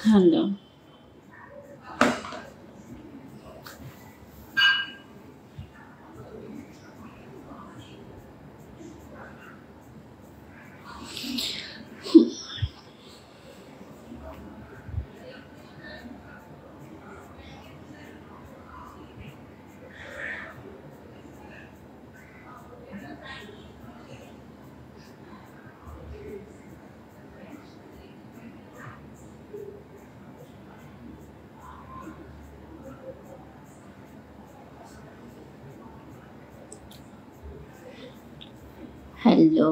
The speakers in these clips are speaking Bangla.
হ্যালো। হ্যালো,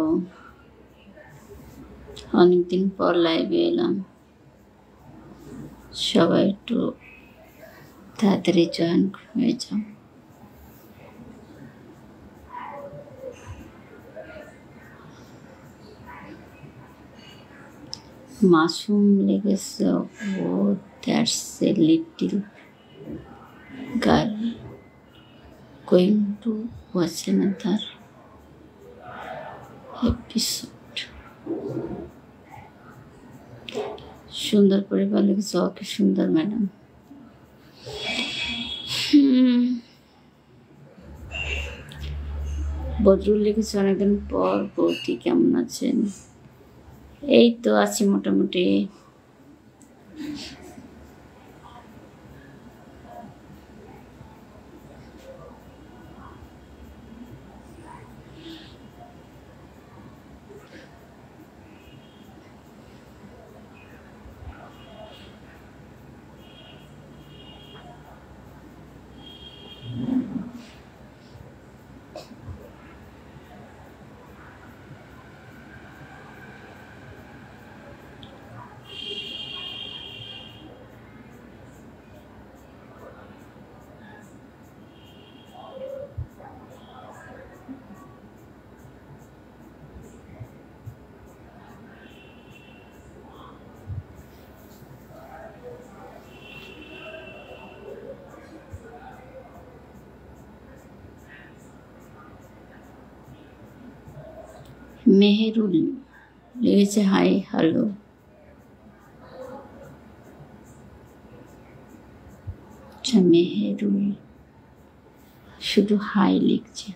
অনেকদিন পর লাইভে এলাম। সবাই একটু তাড়াতাড়ি জয়েন হয়ে যাও। মাশরুম লেগেছে। Oh that's a little girl going to watch another episode. সুন্দর পরিবার লেগেছে। ওকে সুন্দর ম্যাডাম। বদরুল লিখেছে অনেকদিন পর। বৌদি কেমন আছেন? এই তো আছি মোটামুটি। মেহেরুল লিখেছে হাই হ্যালো। আচ্ছা, মেহেরুল শুধু হাই লিখছে।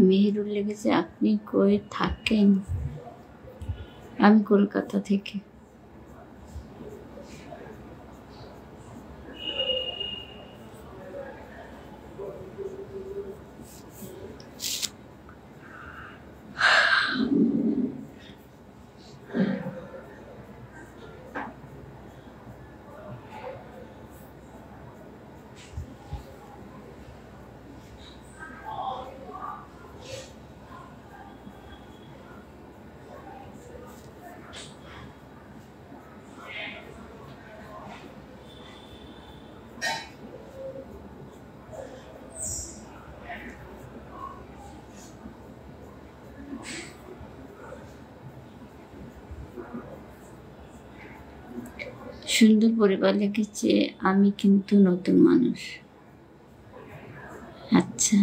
মেহেরুল লিখেছে আপনি কই থাকেন? আমি কলকাতা থেকে। সুন্দর পরিবার লিখেছে আমি কিন্তু নতুন মানুষ। আচ্ছা,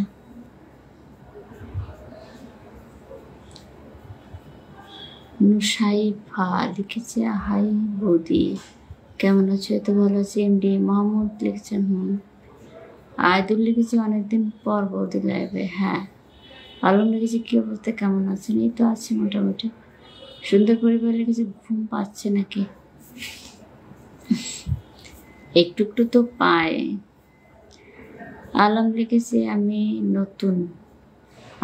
নুসাইফা লিখেছে হাই বৌদি কেমন আছো? এত ভালো আছি। এমডি মাহমুদ লিখছেন আয়দুল লিখেছে অনেকদিন পর বৌদি লাইভে। হ্যাঁ, আলম লিখেছে কি অবস্থা, কেমন আছেন? এই তো আছি মোটামুটি। সুন্দর পরিবার লিখেছে ঘুম পাচ্ছে নাকি? একটু একটু তো পায়। আলম লিখেছে আমি নতুন,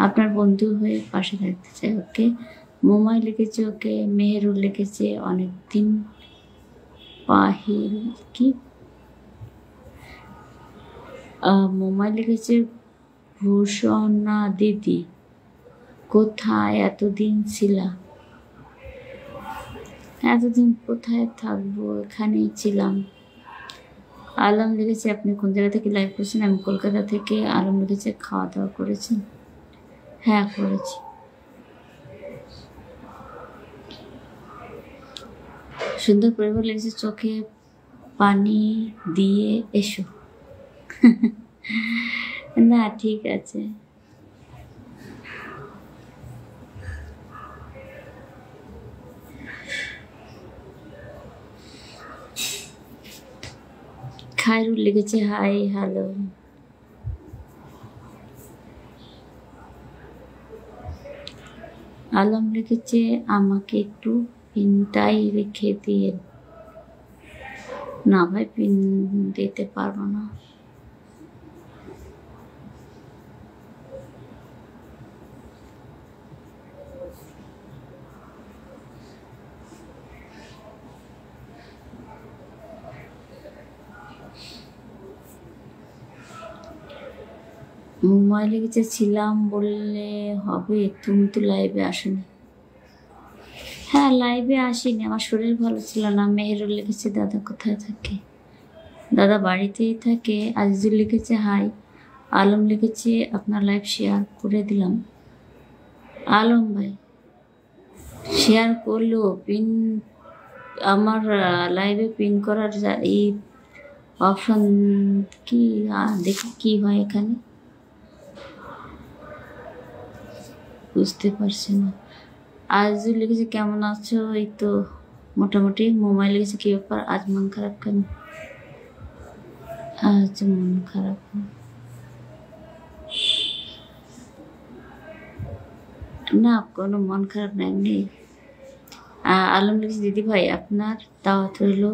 আপনার বন্ধু হয়ে পাশে থাকতে চাই। ওকে। মোমাই লিখেছে ওকে। মেহেরুল লিখেছে অনেকদিন। পাহিল কি মোমাই লিখেছে ভূষণা দিদি কোথায় এতদিন ছিলা? এতদিন কোথায় থাকবো, এখানেই ছিলাম। আলম লিখেছে আপনি কোন জায়গা থেকে লাইভ করছেন? আমি কলকাতা থেকে। আলম লিখেছে খাওয়া দাওয়া করেছেন? হ্যাঁ করেছি। সুন্দর পরিবার লিখেছে চোখে পানি দিয়ে এসো। না ঠিক আছে। খায়রুল লিখেছে হাই হ্যালো। আলম লিখেছে আমাকে একটু পিনটাই রেখে দিয়ে। না ভাই পিন দিতে পারবো না। মোবাইল লিখেছে ছিলাম বললে হবে, তুমি তো লাইভে আসোনি। হ্যাঁ লাইভে আসিনি, আমার শরীর ভালো ছিল না। মেহেরুল লিখেছে দাদা কোথায় থাকে? দাদা বাড়িতেই থাকে। আজিজুল লিখেছে হাই। আলম লিখেছে আপনার লাইভ শেয়ার করে দিলাম। আলম ভাই শেয়ার করলো পিন আমার লাইভে পিন করার এই অপশন কি দেখি কি হয় এখানে, বুঝতে পারছি না। আজিজুল লিখেছে কেমন আছো? এই তো মোটামুটি। মোবাইল লিখেছে কি ব্যাপার আজ মন খারাপ কেন? আজ মন খারাপ না, কোনো মন খারাপ নাই এমনি। আলম লিখেছে দিদি ভাই আপনার দাওয়াত রইল,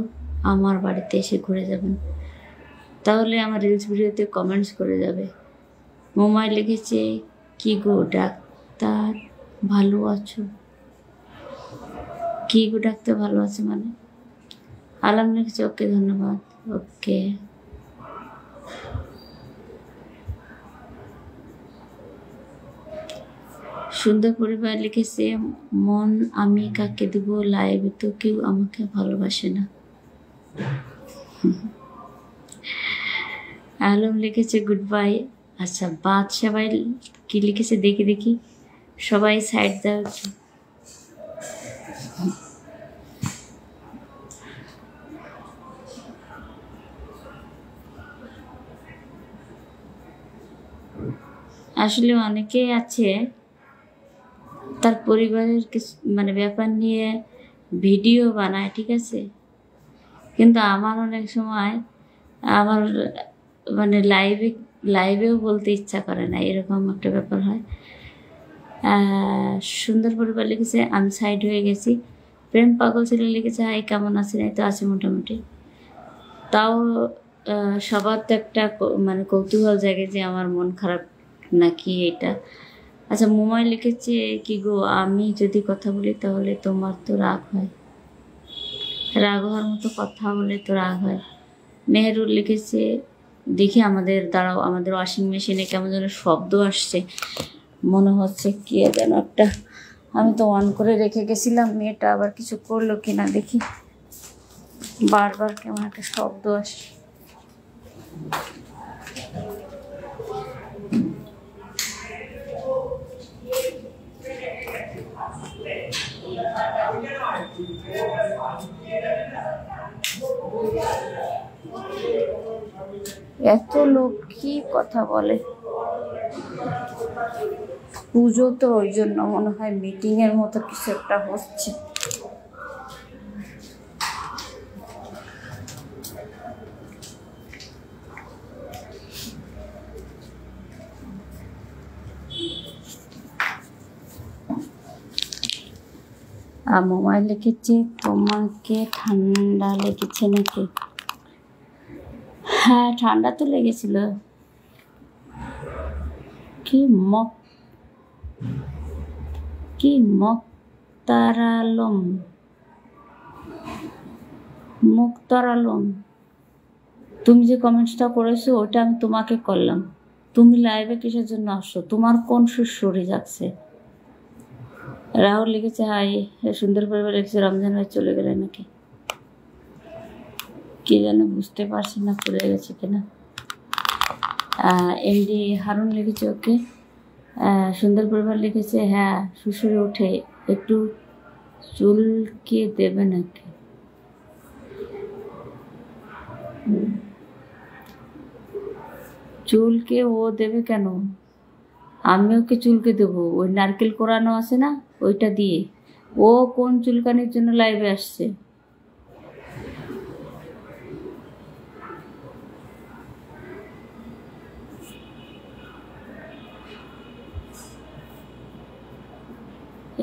আমার বাড়িতে এসে ঘুরে যাবেন, তাহলে আমার রিলস ভিডিওতে কমেন্টস করে যাবে। মোমাই লিখেছে কি গো ডাক্তার ভালো আছো? কি গো ডাক্তার ভালো আছে মানে? আলম লিখেছে ওকে ধন্যবাদ। ওকে। সুন্দর পরিবার লিখেছে মন আমি কাকে দেব, লাইভে তো কেউ আমাকে ভালোবাসে না। আলম লিখেছে গুড বাই। আচ্ছা বাদশা ভাই কি লিখেছে দেখি দেখি, সবাই সাইড দাও। আসলে অনেকেই আছে তার পরিবারের কিছু মানে ব্যাপার নিয়ে ভিডিও বানায়, ঠিক আছে, কিন্তু আমার অনেক সময় আমার মানে লাইভেও বলতে ইচ্ছা করে না, এরকম একটা ব্যাপার হয়। সুন্দর পরিবার লিখেছে আমি সাইড হয়ে গেছি। প্রেম পাগল ছেলে লিখেছে হাই কেমন আছেন? এই তো আছে মোটামুটি। তাও সবার তো একটা মানে কৌতূহল জাগে যে আমার মন খারাপ নাকি এটা। আচ্ছা মোমাই লিখেছে কি গো আমি যদি কথা বলি তাহলে তোমার তো রাগ হয়? রাগ হওয়ার মতো কথা বলে তো রাগ হয়। মেহেরুল লিখেছে দেখি আমাদের দাঁড়াও, আমাদের ওয়াশিং মেশিনে কেমন যেন শব্দ আসছে, মনে হচ্ছে কি যেন একটা, আমি তো অন করে রেখে গেছিলাম, মেয়েটা আবার কিছু করলো কিনা দেখি। বারবার কেমন একটা শব্দ আসে। এত লোক কি কথা বলে। পুজো তো ওই জন্য মনে হয় মিটিং এর মতো কিছু একটা হচ্ছে। মোবাইল লিখেছে তোমাকে ঠান্ডা লেগেছে নাকি? হ্যাঁ, ঠান্ডা তো লেগেছিল। কি মক কি মুক্তার আলম, তুমি যে কমেন্টসটা করেছো ওটা আমি তোমাকে করলাম। তুমি লাইভে কিসের জন্য আসছো? তোমার কোন সুরসুরি যাচ্ছে? রাহুল লিখেছে হাই। সুন্দর পরিবার লিখেছে রমজান ভাই চলে গেলে নাকি, কি জানো বুঝতে পারছি না, চলে গেছে কিনা। এমডি হারুন লিখেছে ওকে। সুন্দর পরিবার লিখেছে হ্যাঁ শ্বশুরে উঠে একটু চুলকে দেবে নাকি? চুলকে ও দেবে কেন? আমি ওকে চুলকে দেবো? ওই নারকেল কোরানো আছে না, ওইটা দিয়ে। ও কোন চুলকানির জন্য লাইভে আসছে?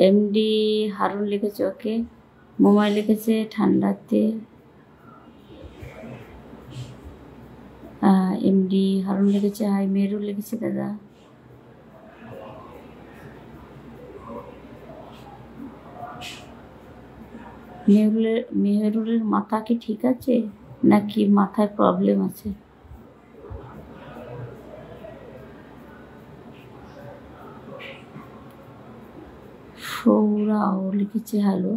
এমডি হারুন লিখেছে ওকে। মোমাই লিখেছে ঠান্ডাতে। এমডি হারুন লিখেছে হাই। মেহরুল লিখেছে দাদা। মেহরুলের মাথা কি ঠিক আছে নাকি মাথায় প্রবলেম আছে? সৌরাও লিখেছে হ্যালো।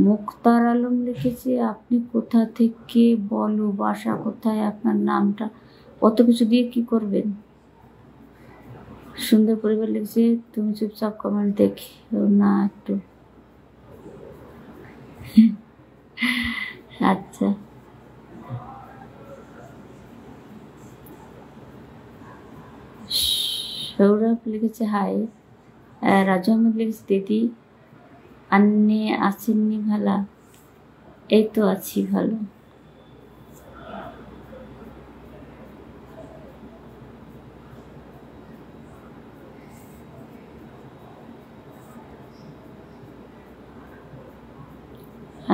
মুক্তার আলম লিখেছে আপনি কোথা থেকে, বলো বাসা কোথায়, আপনার নামটা, কত কিছু দিয়ে কি করবেন। সুন্দর পরিবার লিখছে তুমি চুপচাপ কমেন্ট দেখি না একটু। আচ্ছা, সৌরভ লিখেছে হাই। রাজু আহমেদ লিখেছে দিদি আন্নে আসেননি ভালা? এই তো আছি ভালো।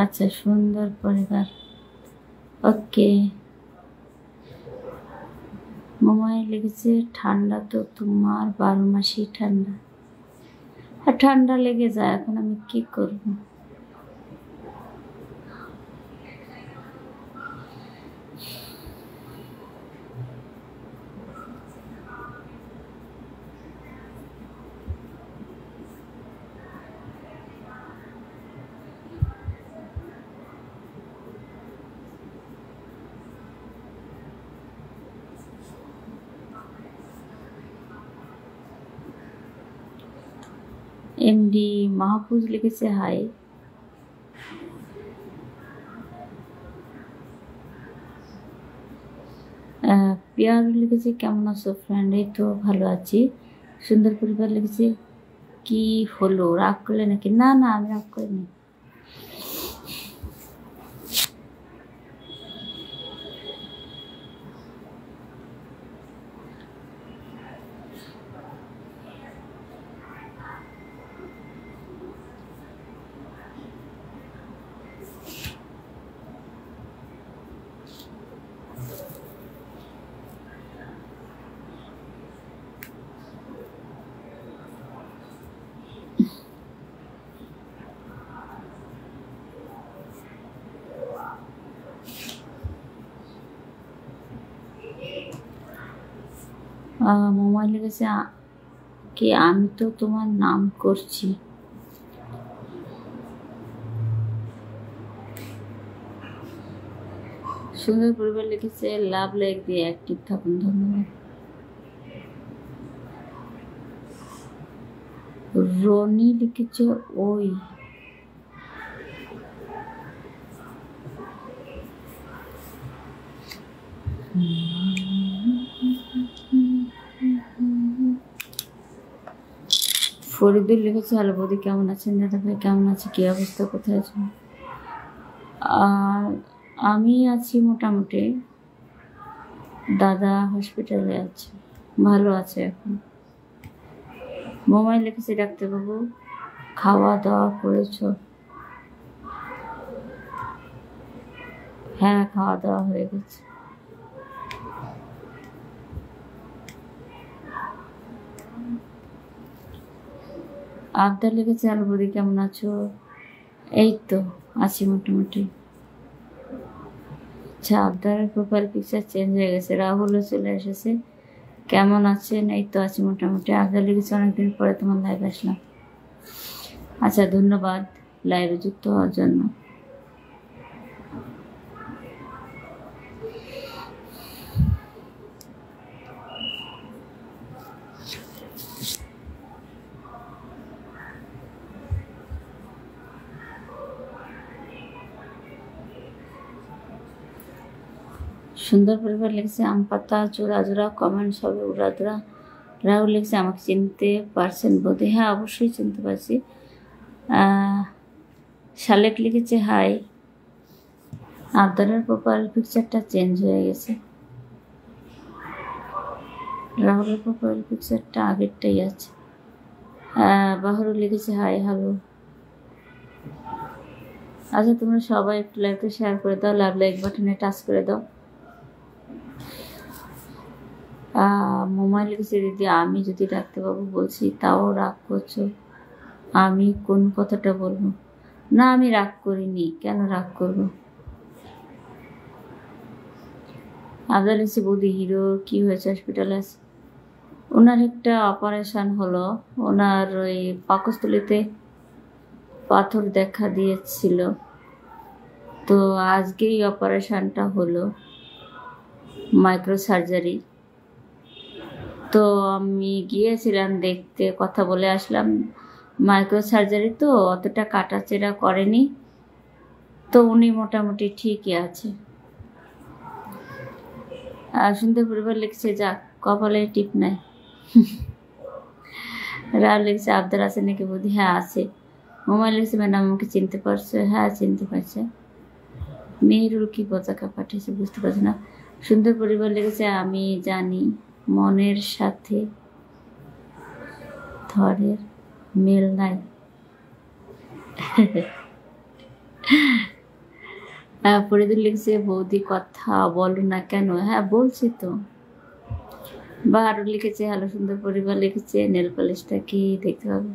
আচ্ছা, সুন্দর পরিবার, ওকে। মোমাই লিখেছে ঠান্ডা তো তোমার 12 মাসই ঠান্ডা। আর ঠান্ডা লেগে যায়, এখন আমি কি করব? এমডি মাহফুজ লিখেছে হাই। পিয়ার লিখেছে কেমন আছো ফ্রেন্ড? এই তো ভালো আছি। সুন্দর পরিবার লিখেছে কি হলো, রাগ করলে নাকি? না না, আমি রাগ করিনি। মোবাইল লিখেছে কি আমি তো তোমার নাম করছি। সুন্দর পরিবার লিখেছে লাভ লাইক দিয়ে অ্যাক্টিভ থাকুন, ধন্যবাদ। রনি লিখেছে ওই। ফরিদুল লিখেছে হ্যালো বৌদি কেমন আছেন? দাদা ভাই কেমন আছে, কি অবস্থা, কোথায় আছেন? আমি আছি মোটামুটি, দাদা হসপিটালে আছে, ভালো আছে এখন। মোবাইল লিখেছে ডাক্তারবাবু খাওয়া দাওয়া করেছো? হ্যাঁ, খাওয়া দাওয়া হয়ে গেছে। আবদার লিখেছে আর বৌদি কেমন আছো? এই তো আছি মোটামুটি। আচ্ছা, আবদারের প্রোফাইল পিকচার চেঞ্জ হয়ে গেছে, রাহুলও চলে এসেছে। কেমন আছেন? এই তো আছি মোটামুটি। আবদার লিখেছে অনেকদিন পরে তোমার লাইভ আসলাম। আচ্ছা, ধন্যবাদ লাইভে যুক্ত হওয়ার জন্য। সুন্দর পরিবার লিখছে আম পাতা জোড়া জোড়া, কমেন্ট সবে উড়াধুরা। রাহুল লিখছে আমাকে চিনতে পারছেন বোধে? হ্যাঁ, অবশ্যই চিনতে পারছি। শালেক লিখেছে হাই। আবদারের প্রোফাইল পিকচারটা চেঞ্জ হয়ে গেছে। রাহুলের প্রোফাইল পিকচারটা আগেরটাই আছে। বাহরুল লিখেছে হাই হ্যালো। আচ্ছা, তোমরা সবাই একটু লাইভটা শেয়ার করে দাও, লাইক বাটনে টাচ করে দাও। মোবাইল লিখেছে দিদি আমি যদি ডাক্তারবাবু বলছি তাও রাগ করছো? আমি কোন কথাটা বলবো? না, আমি রাগ করিনি, কেন রাগ করবো? আবদার লিখছে বৌদি হিরো কি হয়েছে, হসপিটালে আছে? ওনার একটা অপারেশন হলো, ওনার ওই পাকস্থলীতে পাথর দেখা দিয়েছিল, তো আজকেই অপারেশনটা হলো, মাইক্রো সার্জারি। তো আমি গিয়েছিলাম দেখতে, কথা বলে আসলাম। মাইক্রো সার্জারি তো অতটা কাটাচেরা করেনি, তো উনি মোটামুটি ঠিকই আছে। আর সুন্দর পরিবার লিখছে যাক কপালে টিপ নাই। রাহুল লিখছে আবদার আছে নাকি বৌদি? হ্যাঁ আছে। মোবাইল লিখছে ম্যাডাম আমাকে চিনতে পারছো? হ্যাঁ চিনতে পারছে। মেহেরুল কি পতাকা পাঠিয়েছে বুঝতে পারছি না। সুন্দর পরিবার লিখেছে আমি জানি মনের সাথে থরের মেল নাই। ফরিদুল লিখছে বৌদি কথা বলো না কেন? হ্যাঁ বলছি তো। বাহারুল লিখেছে হ্যালো। সুন্দর পরিবার লিখেছে নেল পলিশটা কি দেখতে হবে?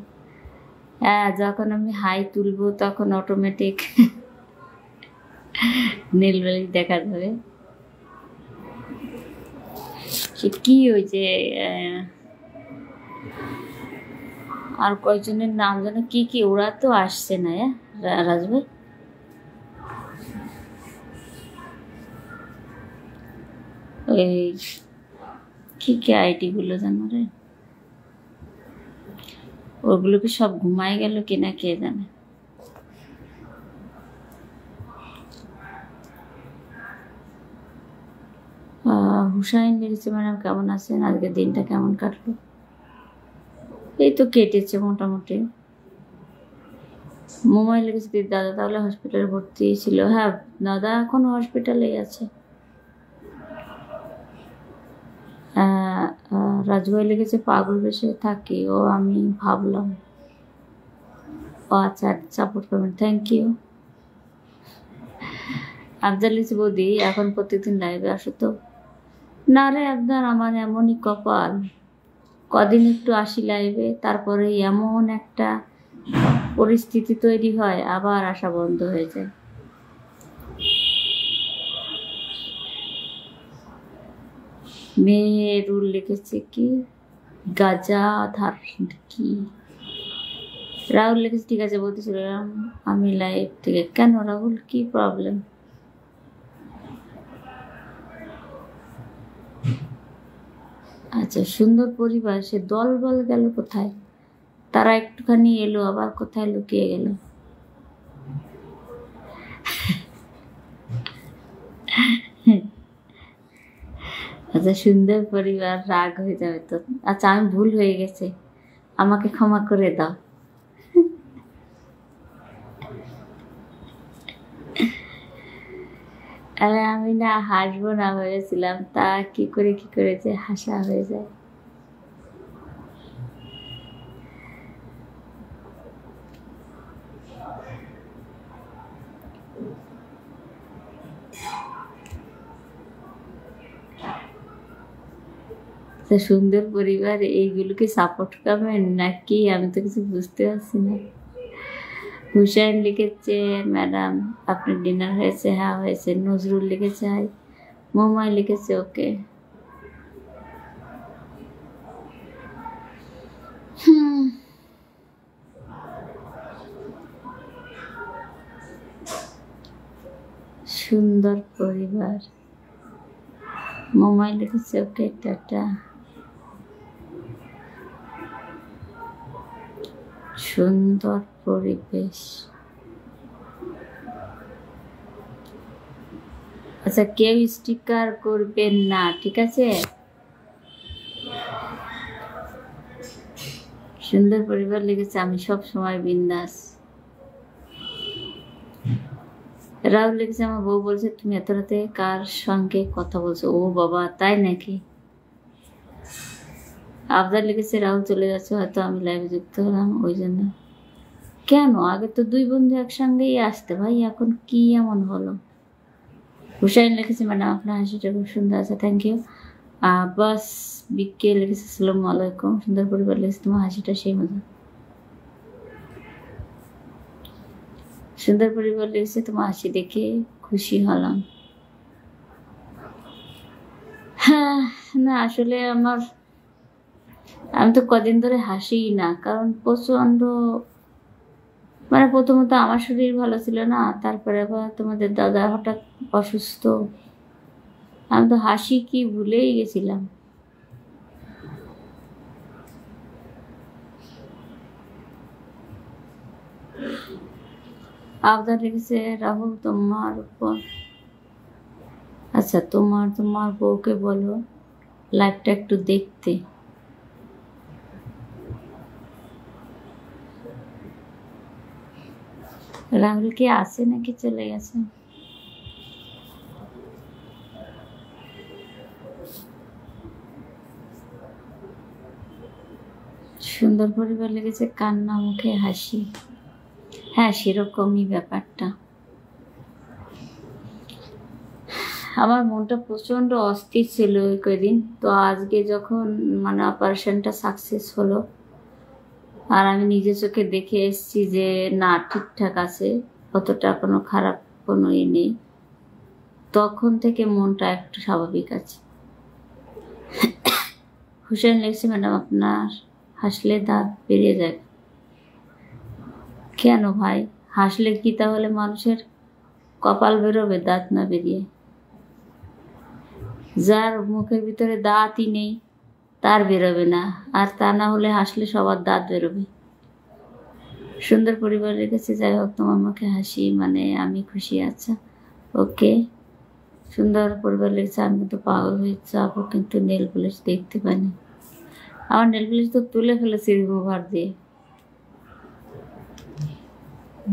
হ্যাঁ, যখন আমি হাই তুলবো তখন অটোমেটিক নেল পলিশ দেখা যাবে। সে কি হয়েছে, আর কয়েকজনের নাম যেন কি কি, ওরা তো আসছে না। রাজভাই ওই কি কি আইডি গুলো জানো রে, ওগুলোকে সব ঘুমাই গেল কিনা কে জানে। হুসাইন লিখেছে ম্যাডাম কেমন আছেন, আজকের দিনটা কেমন কাটলো? এই তো কেটেছে মোটামুটি। মোবাইল লিখেছে দাদা তাহলে হসপিটালে ভর্তি ছিল? হ্যাঁ, দাদা এখনো হসপিটালেই আছে। রাজভাই লিখেছে পাগল বেশে থাকি ও আমি ভাবলাম। ও আচ্ছা, সাপোর্ট করবেন, থ্যাংক ইউ। আফজাল লিখেছে বৌদি এখন প্রত্যেকদিন লাইভে আসো তো? না রে আফজাল, আমার এমনই কপাল, কদিন একটু আসি লাইভে, তারপরে এমন একটা পরিস্থিতি তৈরি হয় আবার আসা বন্ধ হয়ে যায়। মেহেরুল লিখেছে কি গাজাধার কি? রাহুল লিখেছে ঠিক আছে বলতেছিলাম আমি লাইভ থেকে। কেন রাহুল, কি প্রবলেম? আচ্ছা, সুন্দর পরিবার সে দল বল গেল কোথায়? তারা একটুখানি এলো আবার কোথায় লুকিয়ে গেল? আচ্ছা, সুন্দর পরিবার রাগ হয়ে যাবে তো। আচ্ছা, আমি ভুল হয়ে গেছে, আমাকে ক্ষমা করে দাও। আরে আমি না হাসবো না ভেবেছিলাম, তা কি করে যে হাসা হয়ে যায়। তা সুন্দর পরিবার এইগুলোকে সাপোর্ট করবেন নাকি? আমি তো কিছু বুঝতে পারছি না। হুসাইন লিখেছে ম্যাডাম আপনার ডিনার হয়েছে? হ্যাঁ হয়েছে। নজরুল লিখেছে হাই। মোমাই লিখেছে ওকে। সুন্দর পরিবার, মোমাই লিখেছে ওকে টাটা। সুন্দর পরিবেশ। আচ্ছা কেউ স্টিকার করবেন না, ঠিক আছে? সুন্দর পরিবার লিখেছে আমি সব সময় বিন্দাস। রাহুল লিখেছে আমার বউ বলছে তুমি এত রাতে কার সঙ্গে কথা বলছো? ও বাবা তাই নাকি? আবদার লিখেছে রাহুল চলে যাচ্ছে, হয়তো আমি লাইভে যুক্ত হলাম ওই জন্য। কেন? আগে তো দুই বন্ধু একসঙ্গেই আসতে ভাই, এখন কি এমন হলো? হুসাইন লিখেছে ম্যাডাম আপনার হাসিটা খুব সুন্দর আছে, থ্যাংক ইউ। বাস বিকে লিখেছে আসসালামু আলাইকুম। সুন্দর পরিবার লিখেছে তোমার হাসিটা সেই মজা। সুন্দর পরিবার লিখেছে তোমার হাসি দেখে খুশি হলাম। হ্যাঁ না আসলে আমি তো কদিন ধরে হাসি না, কারণ প্রচন্ড মানে প্রথমত আমার শরীর ভালো ছিল না, তারপরে আবার তোমাদের দাদা হঠাৎ অসুস্থ, আমি তো হাসি কি ভুলেই গেছিলাম। আবদার লিখেছে রাহুল তোমার উপর। আচ্ছা তোমার বউকে বলো লাইভটা একটু দেখতে। রাহুল কি আছে নাকি চলে গেছে? সুন্দর পরিবার লেগেছে কান্না মুখে হাসি। হ্যাঁ সেরকমই ব্যাপারটা। আমার মনটা প্রচন্ড অস্থির ছিল ওই কদিন, তো আজকে যখন মানে অপারেশনটা সাকসেস হলো আর আমি নিজে চোখে দেখে এসেছি যে না ঠিকঠাক আছে, অতটা কোনো খারাপ কোনো নেই, তখন থেকে মনটা একটু স্বাভাবিক আছে। হুসেন লিখছে ম্যাডাম আপনার হাসলে দাঁত বেরিয়ে যায়। কেন ভাই? হাসলে কি তাহলে মানুষের কপাল বেরোবে দাঁত না বেরিয়ে? যার মুখের ভিতরে দাঁতই নেই তার বেরোবে না, আর তা না হলে হাসলে সবার দাঁত বেরোবে। সুন্দর পরিবার রেখেছে, যাই হোক তোমার মুখে হাসি মানে আমি খুশি। আচ্ছা ওকে। সুন্দর পরিবার লেগেছে আমি কিন্তু পাগল হয়ে যাবো, কিন্তু নেল পলিশ দেখতে পাইনি। আমার নেল পলিশ তো তুলে ফেলেছি রিমুভার দিয়ে।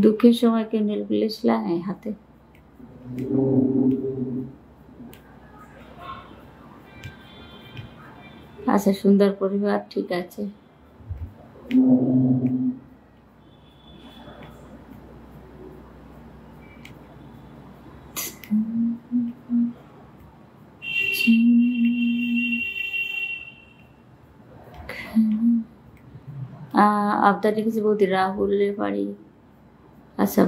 দুঃখের সময় কেউ নেল পলিশ লাগায় হাতে? আচ্ছা সুন্দর পরিবার ঠিক আছে। আবদার লিখেছে বৌদি রাহুলের বাড়ি। আচ্ছা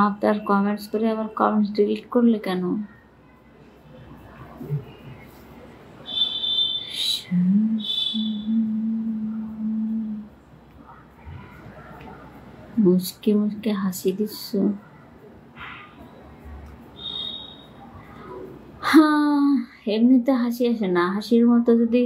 আপনার কমেন্টস করে আবার কমেন্টস ডিলিট করলে কেন? মুচকে মুচকে হাসি দিচ্ছ। হ্যাঁ এমনিতে হাসি আসে না, হাসির মতো যদি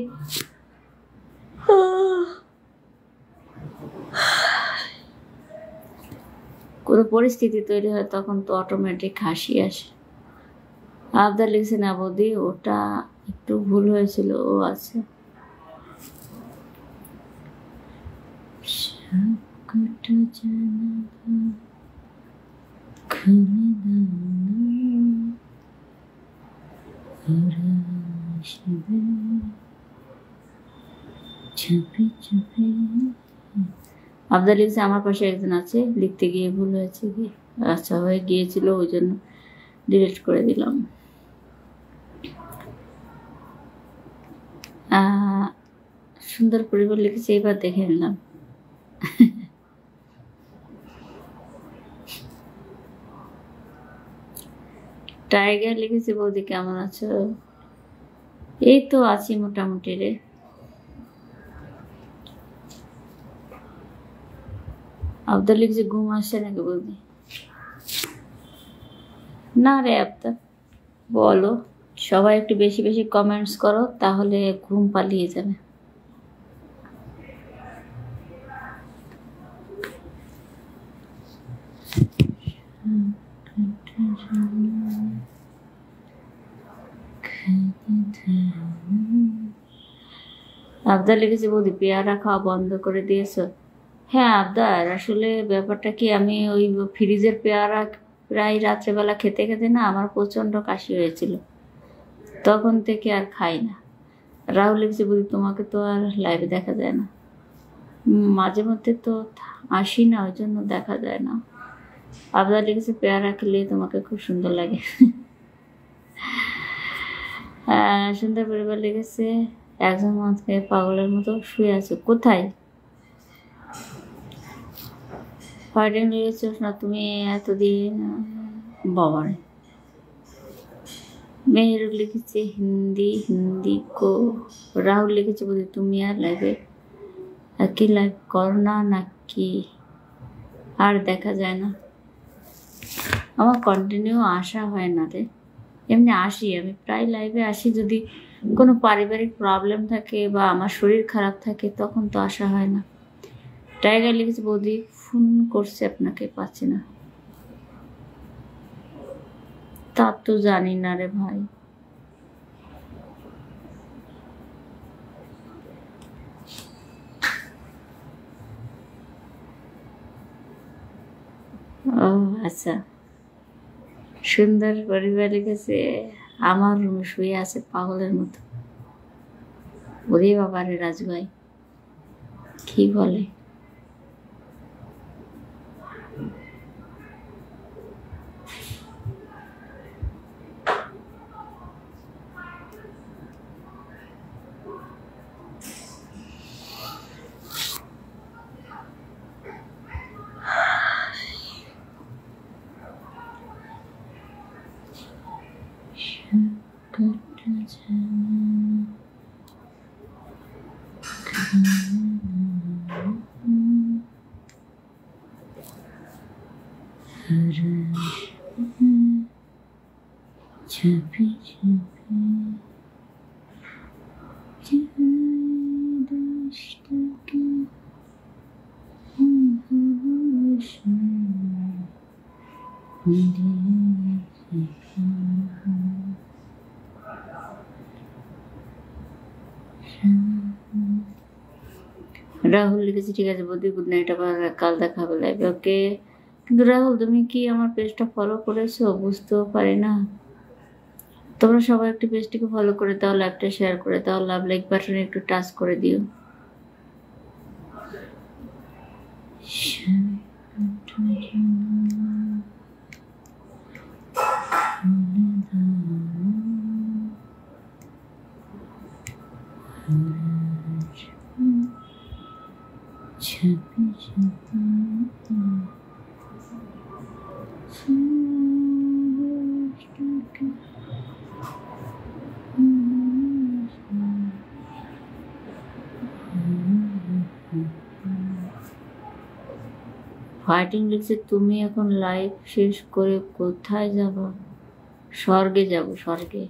কোনো পরিস্থিতি তৈরি হয় তখন তো অটোমেটিক হাসি আসে। আবদার লিখছে না বৌদি ওটা একটু ভুল হয়েছিল। ও আচ্ছা আবদার লিখছে আমার পাশে একজন আছে, লিখতে গিয়ে ভুল হয়েছে কি? আচ্ছা হয়ে গিয়েছিল, ওই জন্য ডিলিট করে দিলাম। সুন্দর পরিবার লিখেছি, এবার দেখে নিলাম। টাইগার লিখেছি, বৌদি কেমন আছো? এই তো আছি মোটামুটি রে। আবদার লিখেছি, ঘুম আসছে নাকি বৌদি? না রে আবদার, বলো। সবাই একটু বেশি বেশি কমেন্টস করো, তাহলে ঘুম পালিয়ে যাবে। আবদার লিখেছে, বৌদি পেয়ারা খাওয়া বন্ধ করে দিয়েছো? হ্যাঁ আবদার, আসলে ব্যাপারটা কি, আমি ওই ফ্রিজের পেয়ারা প্রায় রাত্রেবেলা খেতে খেতে না আমার প্রচণ্ড কাশি হয়েছিল, তখন থেকে আর খাই না। রাহুল লিখছে, বৌদি তোমাকে তো আর লাইভে দেখা যায় না, মাঝে মধ্যে তো আসি না, ওই জন্য দেখা যায় না। আবদার লিখেছে, পেয়ারা খেলে তোমাকে খুব সুন্দর লাগে। সুন্দর পরিবার লিখেছে, একজন মানুষকে পাগলের মতো শুয়ে আছে, কোথায়? ফাইটিং লিখেছো না তুমি এতদিন, বাবার। মেহেরুল লিখেছে, হিন্দি কো। রাহুল লিখেছে, বলি তুমি আর লাইভে কি লাইভ কর না নাকি আর দেখা যায় না? আমার কন্টিনিউ আসা হয় না রে, এমনি আসি, আমি প্রায় লাইভে আসি, যদি কোনো পারিবারিক প্রবলেম থাকে বা আমার শরীর খারাপ থাকে তখন তো আসা হয় না। টাইগার লিখেছে, বৌদি ফোন করছে আপনাকে, পাচ্ছি না। তা তো জানি না রে ভাই। ও আচ্ছা, সুন্দর পরিবার লিখেছে, আমার রুমে শুয়ে আছে পাগলের মতো। ওরে বাবারে রাজু ভাই, কি বলে? রাহুল লিখেছে, ঠিক আছে বৌদি, গুড নাইট, আবার কাল দেখা হবে লাইভে। ওকে, কিন্তু রাহুল তুমি কি আমার পেজটা ফলো করেছো? বুঝতেও পারি না। তোমরা সবাই একটু পেজটিকে ফলো করে দাও, লাইভটা শেয়ার করে দাও, লাভ লাইক বাটনে একটু টাচ করে দিও। ফাইটিং লিখছে, তুমি এখন লাইভ শেষ করে কোথায় যাবো? স্বর্গে যাব, স্বর্গে।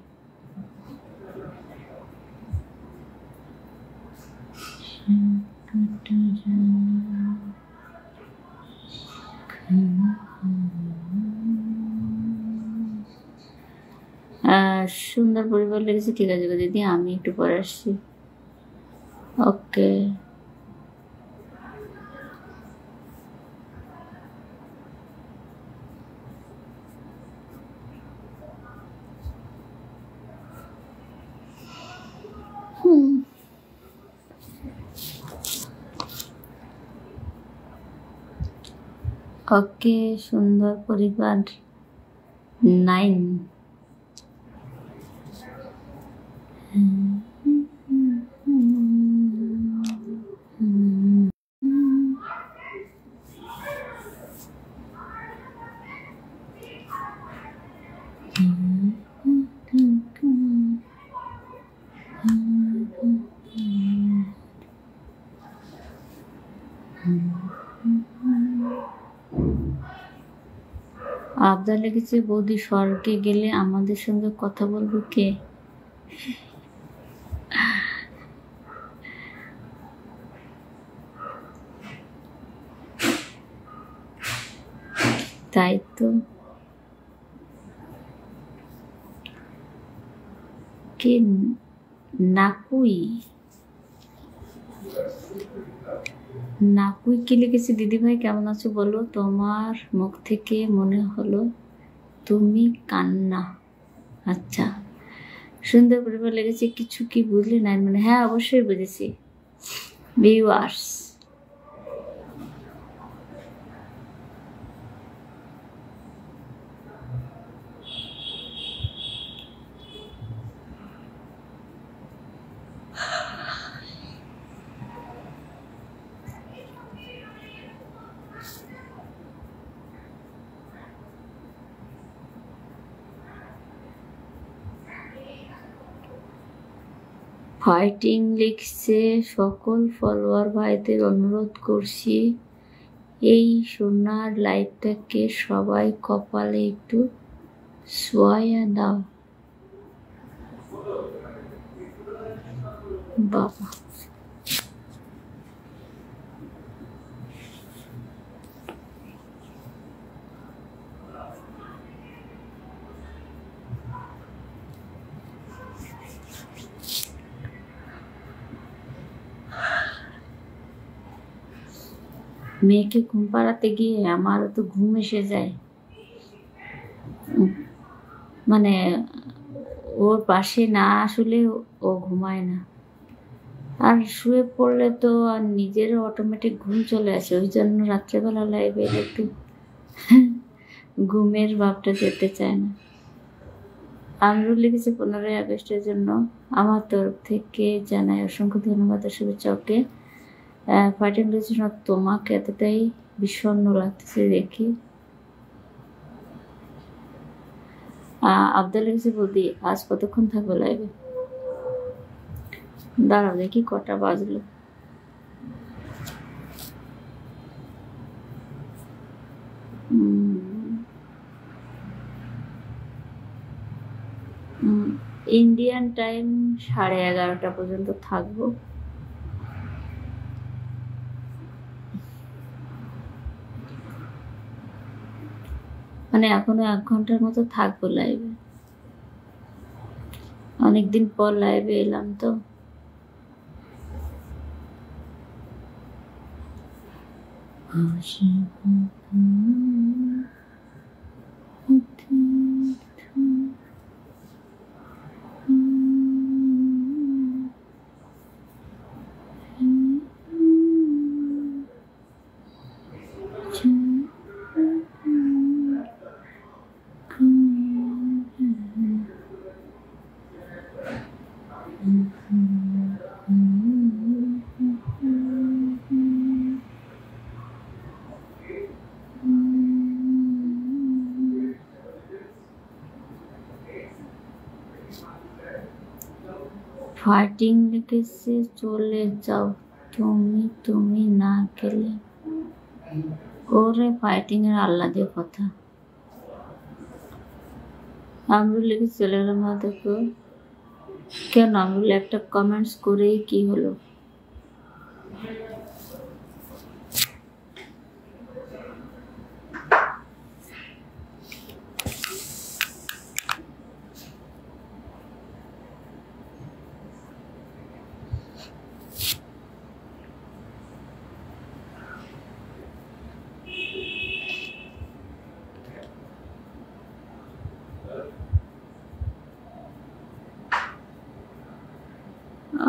সুন্দর পরিবার লেগেছে, ঠিক আছে দিদি, আমি একটু পরে আসছি। ওকে। ওকে সুন্দর পরিবার 9। আবদার লিখেছে, বৌদি স্বর্গে গেলে আমাদের সঙ্গে কথা বলবো কে? তাই তো। কে? নাকুই কি লিখেছে, দিদি ভাই কেমন আছো বলো, তোমার মুখ থেকে মনে হলো তুমি কান্না। আচ্ছা, সুন্দর পরিবার লেগেছে। কিছু কি বুঝলি না? মানে হ্যাঁ, অবশ্যই বুঝেছি। ভিউয়ার্স, ফাইটিং লিখছে, সকল ফলোয়ার ভাইদের অনুরোধ করছি এই সোনার লাইটটাকে সবাই কপালে একটু ছোঁয়া দাও। বাবা, মেয়েকে ঘুম পাড়াতে গিয়ে আমারও তো ঘুম এসে যায়। মানে ওর পাশে না আসলে ও ঘুমায় না, আর শুয়ে পড়লে তো আর নিজেরও অটোমেটিক ঘুম চলে আসে। ওই জন্য রাত্রেবেলা লাইভে একটু ঘুমের ভাবটা যেতে চায় না। আমরুল লিখেছে, 15ই আগস্টের জন্য আমার তরফ থেকে জানাই অসংখ্য ধন্যবাদ ও শুভেচ্ছা। ওকে ফাইটিং লিখেছে, তোমাকে এতটাই বিষণ্ণ লাগতেছে দেখি। আবদাল লিখেছে, বৌদি আজ কতক্ষণ থাকবে লাইভে? দাঁড়াও দেখি কটা বাজলো। ইন্ডিয়ান টাইম 11:30 পর্যন্ত থাকবো। মানে এখনো 1 ঘন্টার মতো থাকবো লাইভে। অনেকদিন পর লাইভে এলাম তো। ফাইটিং লিখেছে, চলে যাও তুমি না গেলে। ওরে ফাইটিং এর আল্লাদে কথা। আমরুল লিখেছে, চলে গেলাম না দেখো। কেন আমরুল, একটা কমেন্টস করেই কি হলো?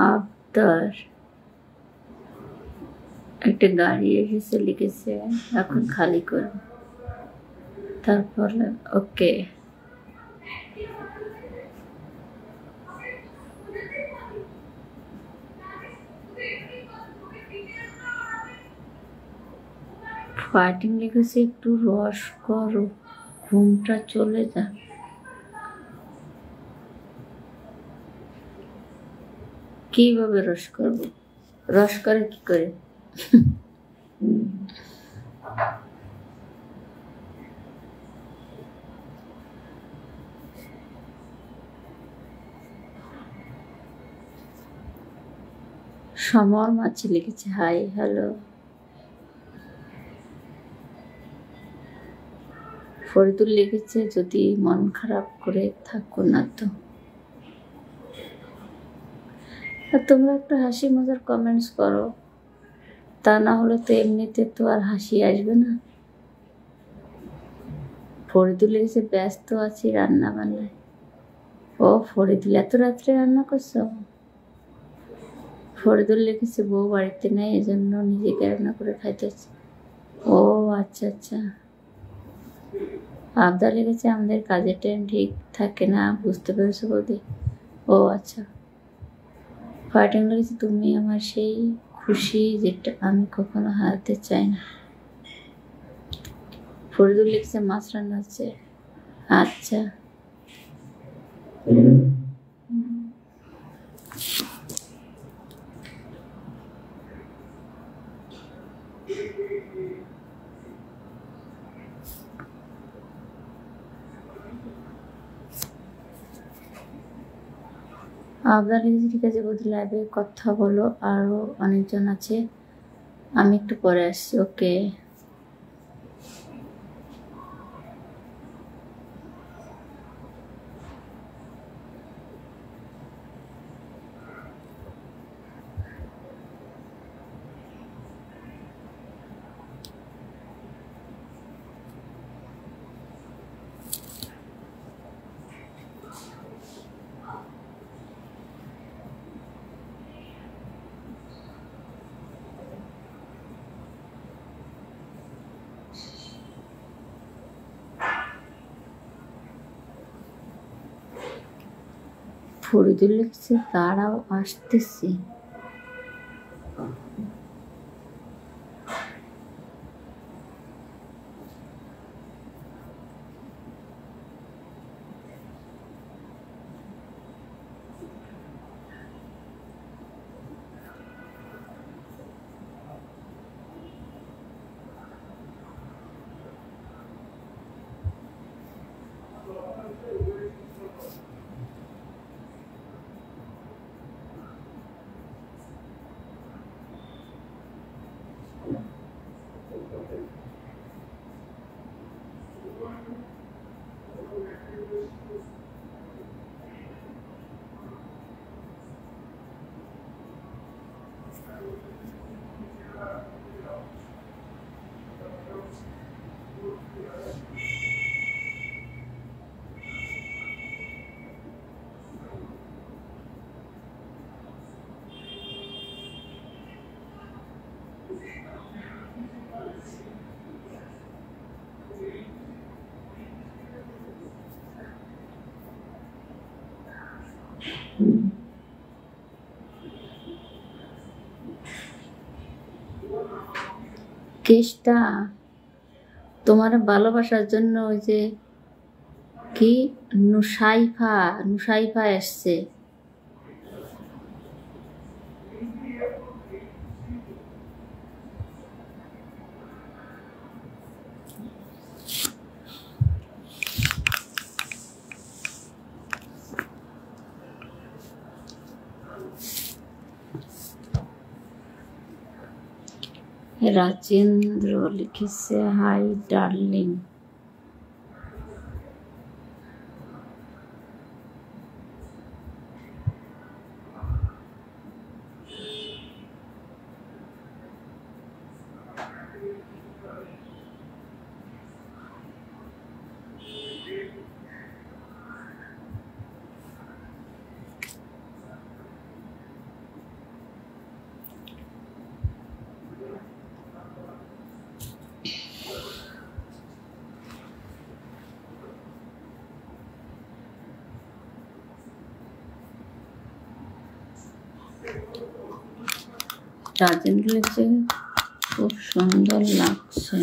আবদার একটা গাড়ি এসেছে, লিখেছে এখন খালি করো। তারপরে ওকে। ফাইটিং লিখেছে একটু রস করো, ঘুমটা চলে যা। কিভাবে রস করবো? রস করে কি করে? সমর মাছি লিখেছে হাই হ্যালো। ফরিদুল লিখেছে যদি মন খারাপ করে থাকো না তো। আর তোমরা একটা হাসি মজার কমেন্টস করো, তা না হলে তো এমনিতে তো আর হাসি আসবে না। ফরিদুল লিখেছে ব্যস্ত আছি রান্না বান্নায়। ও ফরিদুল এত রাত্রে রান্না করছো? ফরিদুল লিখেছে বউ বাড়িতে নেই, এজন্য নিজেকে রান্না করে খাইতেছে। ও আচ্ছা আচ্ছা। আবদার লিখেছে আমাদের কাজের টাইম ঠিক থাকে না, বুঝতে পেরেছো বৌদি? ও আচ্ছা। ফাইটিং লিখেছে তুমি আমার সেই খুশি যেটা আমি কখনো হারাতে চাই না। ফরিদুল লিখছে মাছ রান্না হচ্ছে। আচ্ছা। আবদার লিখেছে ঠিক আছে বৌদি লাইভে কথা বলো, আরো অনেকজন আছে, আমি একটু পরে আসছি। ওকে। ফরিদুল লিখছে তারাও আসতেছি। কেষ্টা তোমার ভালোবাসার জন্য ওই যে কি নুসাইফা নুসাইফা এসছে। রাজেন্দ্র লিখেছে হাই ডার্লিং। টার্জেন্ট লিখছে, খুব সুন্দর লাগছে।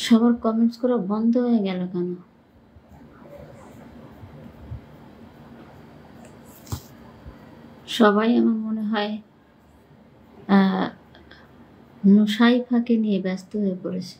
সবার কমেন্টস করা বন্ধ হয়ে গেল কেন? সবাই আমার মনে হয় নুসাইফাকে নিয়ে ব্যস্ত হয়ে পড়েছে।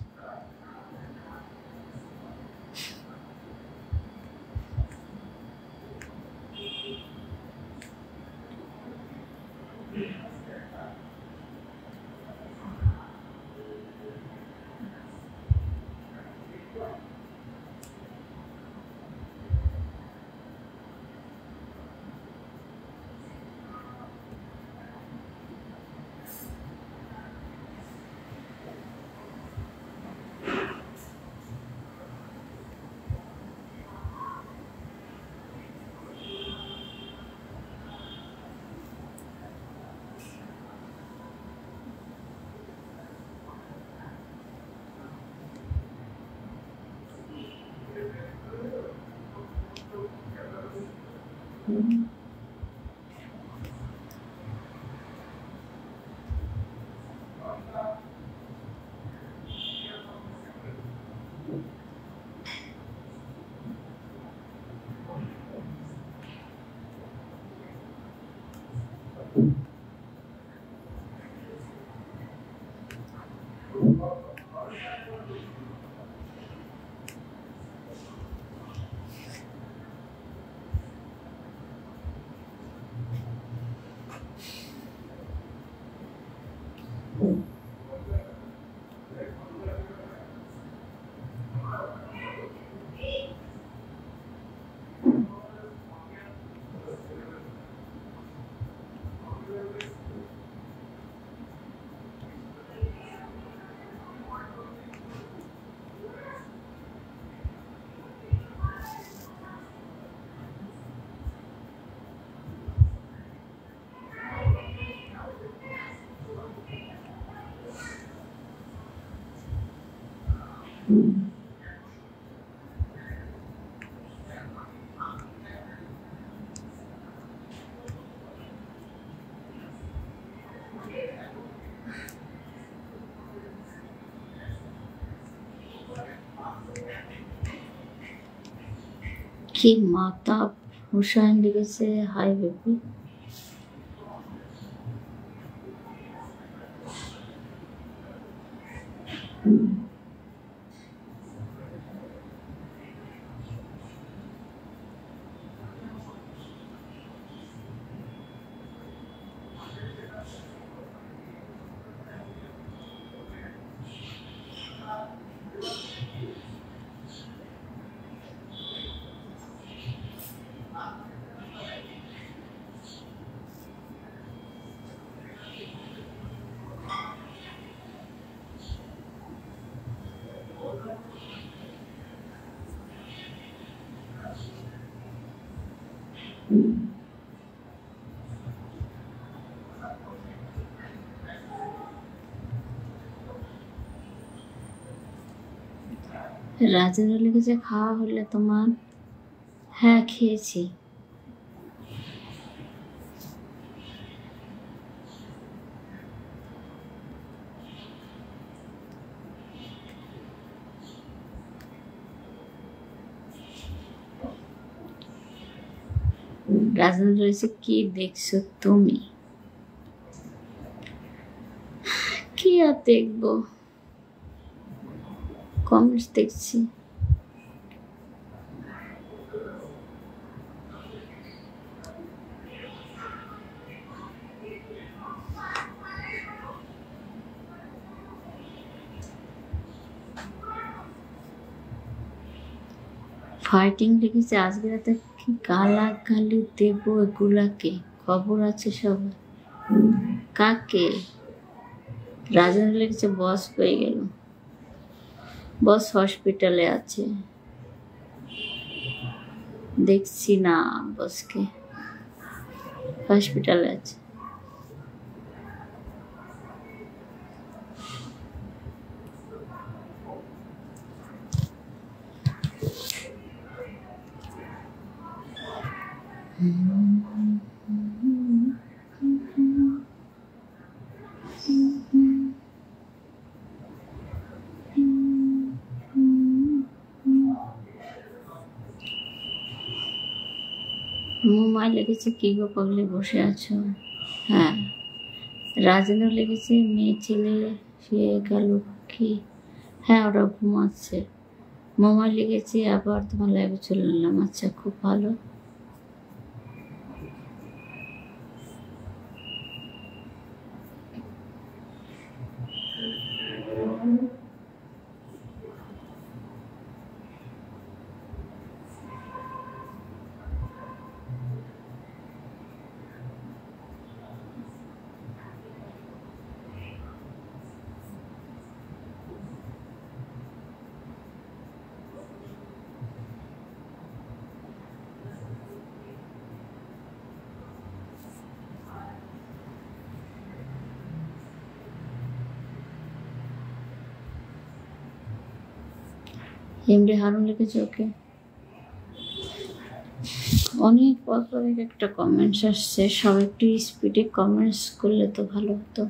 কি মাতাব হুসাইন লিখেছে, হাই বেবি। রাজেন্দ্র লিখেছে খাওয়া হলে তোমার? হ্যাঁ খেয়েছি। রাজেন্দ্র লিখেছে কি দেখছো তুমি? কি আর দেখবো, কমেন্টস দেখছি। ফাইটিং লিখেছে আজকে রাতে কি গালাগালি দেবো এগুলাকে, খবর আছে সবার। কাকে? রাজেন্দ্র লিখেছে বস পেয়ে গেল, বস হসপিটালে আছে, দেখছি না বসকে, হসপিটালে আছে। মুম্বাই লিখেছে কি গো পাগলে বসে আছো? হ্যাঁ। রাজেন্দ্র লিখেছে মেয়ে ছেলে শুয়ে গেল কি? হ্যাঁ ওরা ঘুমাচ্ছে। মুম্বাই লিখেছে আবার তোমার লাইভে চলে এলাম। আচ্ছা খুব ভালো। এমডি হারুন লিখেছে ওকে। অনেক পর পর একটা কমেন্টস আসছে, সব একটু স্পিডে কমেন্টস করলে তো ভালো হতো।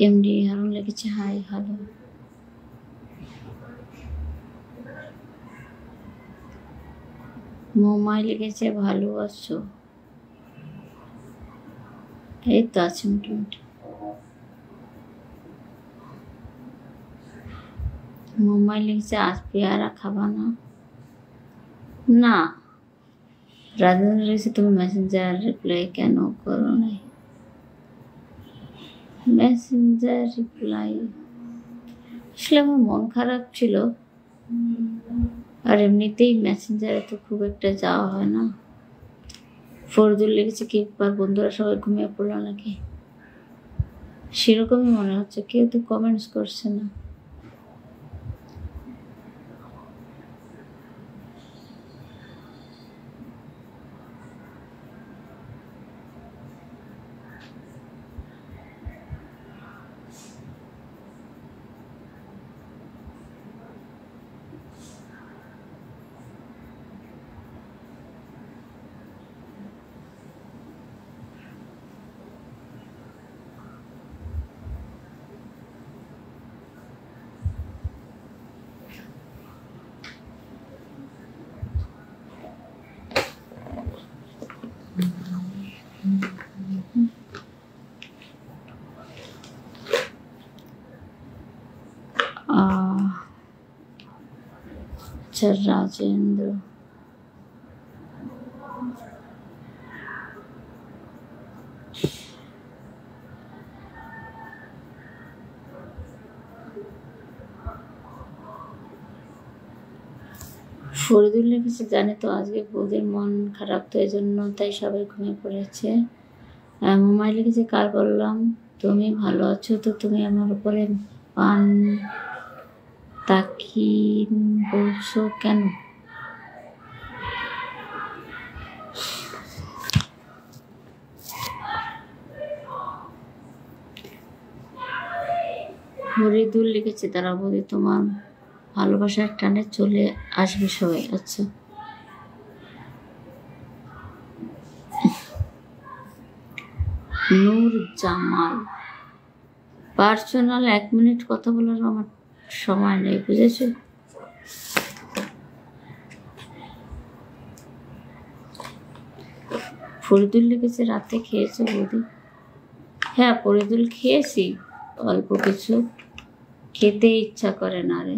এমডি হারুন লিখেছে হাই হ্যালো। মোমাই লিখেছে ভালো আছো? এই তো আছে মোটামুটি। মোমাই লিখেছে আজ পেয়ারা খাবা না? না। রাজেন্দ্র লিখেছে তুমি মেসেঞ্জার রিপ্লাই কেন করো নাই? মেসেঞ্জার রিপ্লাই আসলে আমার মন খারাপ ছিল, আর এমনিতেই মেসেঞ্জারে তো খুব একটা যাওয়া হয় না। ফরদুল লিখেছে কি একবার বন্ধুরা সবাই ঘুমিয়ে পড়লো নাকি, সেরকমই মনে হচ্ছে, কেউ তো কমেন্টস করছে না। আচ্ছা রাজেন্দ্র ফরিদুল লিখেছে জানে তো আজকে বৌদির মন খারাপ, তো এই জন্য তাই সবাই ঘুমিয়ে পড়েছে। মোমাই লিখেছে কার বললাম তুমি ভালো আছো, তো তুমি আমার উপরে পান তাকিন বলছো কেন? হরিদুল লিখেছে, তারা বলি তোমার ভালোবাসার টানে চলে আসবে সবাই। আচ্ছা, নূর জামাল, পার্সোনাল 1 মিনিট কথা বলার আমার সময় নেই, বুঝেছো? ফরিদুল লিখেছে, রাতে খেয়েছো বৌদি? হ্যাঁ, ফরিদুল খেয়েছি, অল্প কিছু, খেতে ইচ্ছা করে না রে।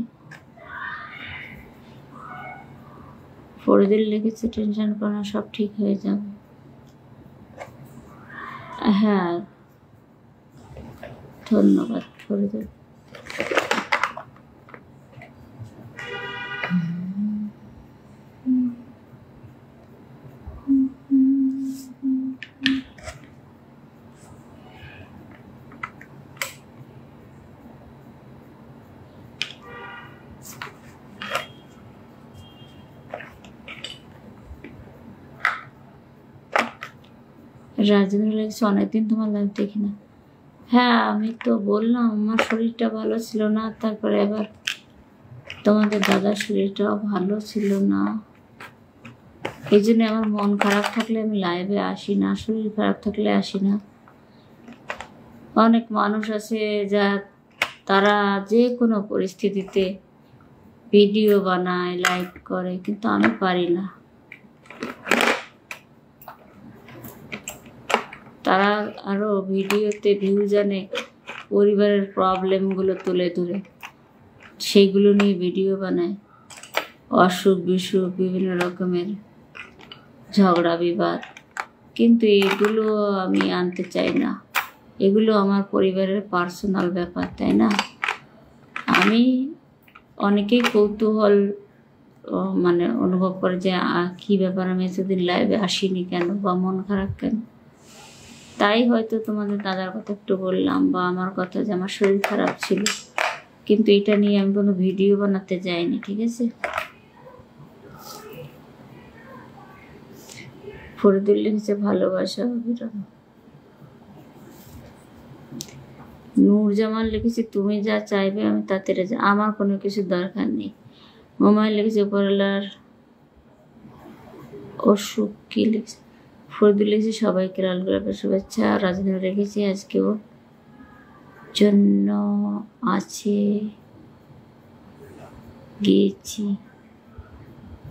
ফরিদুল লিখেছে, টেনশন করো না, সব ঠিক হয়ে যাবে। হ্যাঁ, ধন্যবাদ ফরিদুল। রাজেন্দ্র লিখেছে, অনেকদিন তোমার লাইভ দেখি না। হ্যাঁ, আমি তো বললাম আমার শরীরটা ভালো ছিল না, তারপরে আবার তোমাদের দাদার শরীরটাও ভালো ছিল না, এই জন্য আমার মন খারাপ থাকলে আমি লাইভে আসি না, শরীর খারাপ থাকলে আসি না। অনেক মানুষ আছে যা তারা যে কোনো পরিস্থিতিতে ভিডিও বানায়, লাইভ করে, কিন্তু আমি পারি না। তারা আরো ভিডিওতে ভিউ জানে, পরিবারের প্রবলেমগুলো তুলে ধরে সেইগুলো নিয়ে ভিডিও বানায়, অসুখ বিসুখ, বিভিন্ন রকমের ঝগড়া বিবাদ, কিন্তু এগুলো আমি আনতে চাই না। এগুলো আমার পরিবারের পার্সোনাল ব্যাপার, তাই না? আমি অনেকেই কৌতূহল মানে অনুভব করে যে কী ব্যাপার, আমি এতদিন লাইভে আসিনি কেন, বা মন খারাপ কেন। তাই হয়তো তোমাদের দাদার কথা একটু বললাম, বা আমার কথা যে আমার শরীর খারাপ ছিল, কিন্তু এটা নিয়ে আমি কোনো ভিডিও বানাতে যাইনি, ঠিক আছে? ফরিদুল লিখেছে, ভালোবাসা অবিরাম। নূর জামাল লিখেছে, তুমি যা চাইবে আমি তাতে রাজি, আমার কোনো কিছু দরকার নেই। মোমাইল লিখেছে, উপরওয়ালার অসুখ কি লিখেছে। ফরিদুল লিখেছে, সবাইকে লাল গোলাপের শুভেচ্ছা। রাজেন্দ্র রেখেছি, আজকেও জন্য আছে গিয়েছি।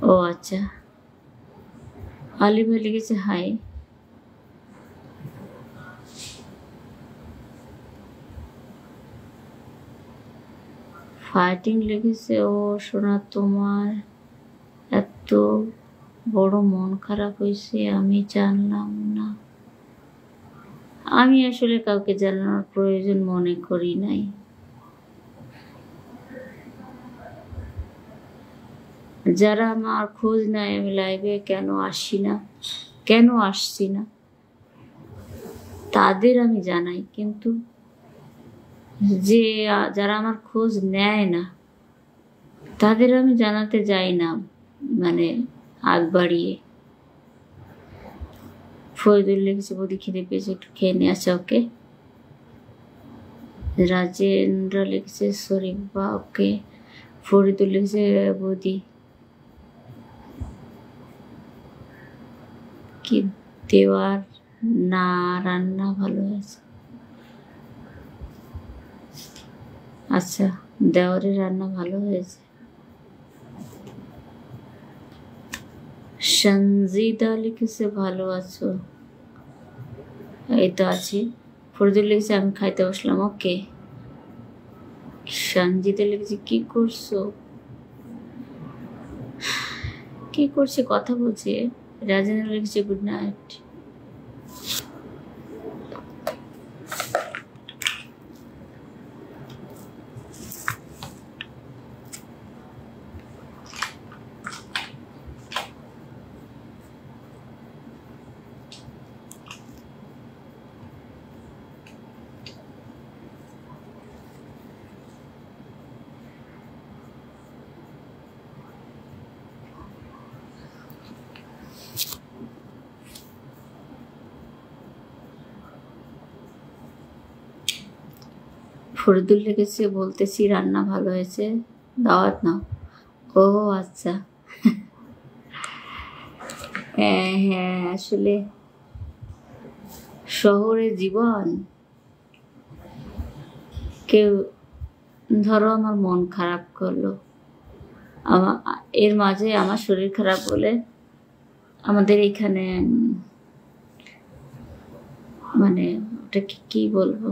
ও আচ্ছা। আলী ভাই লিখেছে, হাই। ফাইটিং লিখেছে, ও শোনা তোমার এত বড় মন খারাপ হয়েছে আমি জানলাম না। আমি আসলে কাউকে জানানোর প্রয়োজন মনে করি নাই। যারা আমার খোঁজ নেয় আমি লাইভে কেন আসি না, কেন আসছি না, তাদের আমি জানাই, কিন্তু যে যারা আমার খোঁজ নেয় না তাদের আমি জানাতে যাই না, মানে আগ বাড়িয়ে। ফরিদুল লিখেছে, বৌদি খিদে পেয়েছে, একটু খেয়ে নিয়ে আসা। ওকে। রাজেন্দ্র লিখেছে, শরীফ বা ওকে। ফরিদুল লিখেছে, বৌদি কি দেওয়ার না রান্না ভালো হয়েছে। আচ্ছা, দেওয়ারের রান্না ভালো হয়েছে। সঞ্জিদা লিখেছে, ভালো আছো? এই তো আছি। ফরিদুল লিখেছে, আমি খাইতে বসলাম। ওকে। সঞ্জিদা লিখেছে, কি করছো? কি করছে, কথা বলছে। রাজেন্দ্র লিখেছে, গুড নাইট। ফরিদুল লিখেছে, বলতেছি রান্না ভালো হয়েছে, দাওয়াত নাও। ও আচ্ছা। হ্যাঁ হ্যাঁ, আসলে শহরে জীবন। কেউ ধরো আমার মন খারাপ করলো, এর মাঝে আমার শরীর খারাপ বলে আমাদের এখানে মানে ওটাকে কি বলবো,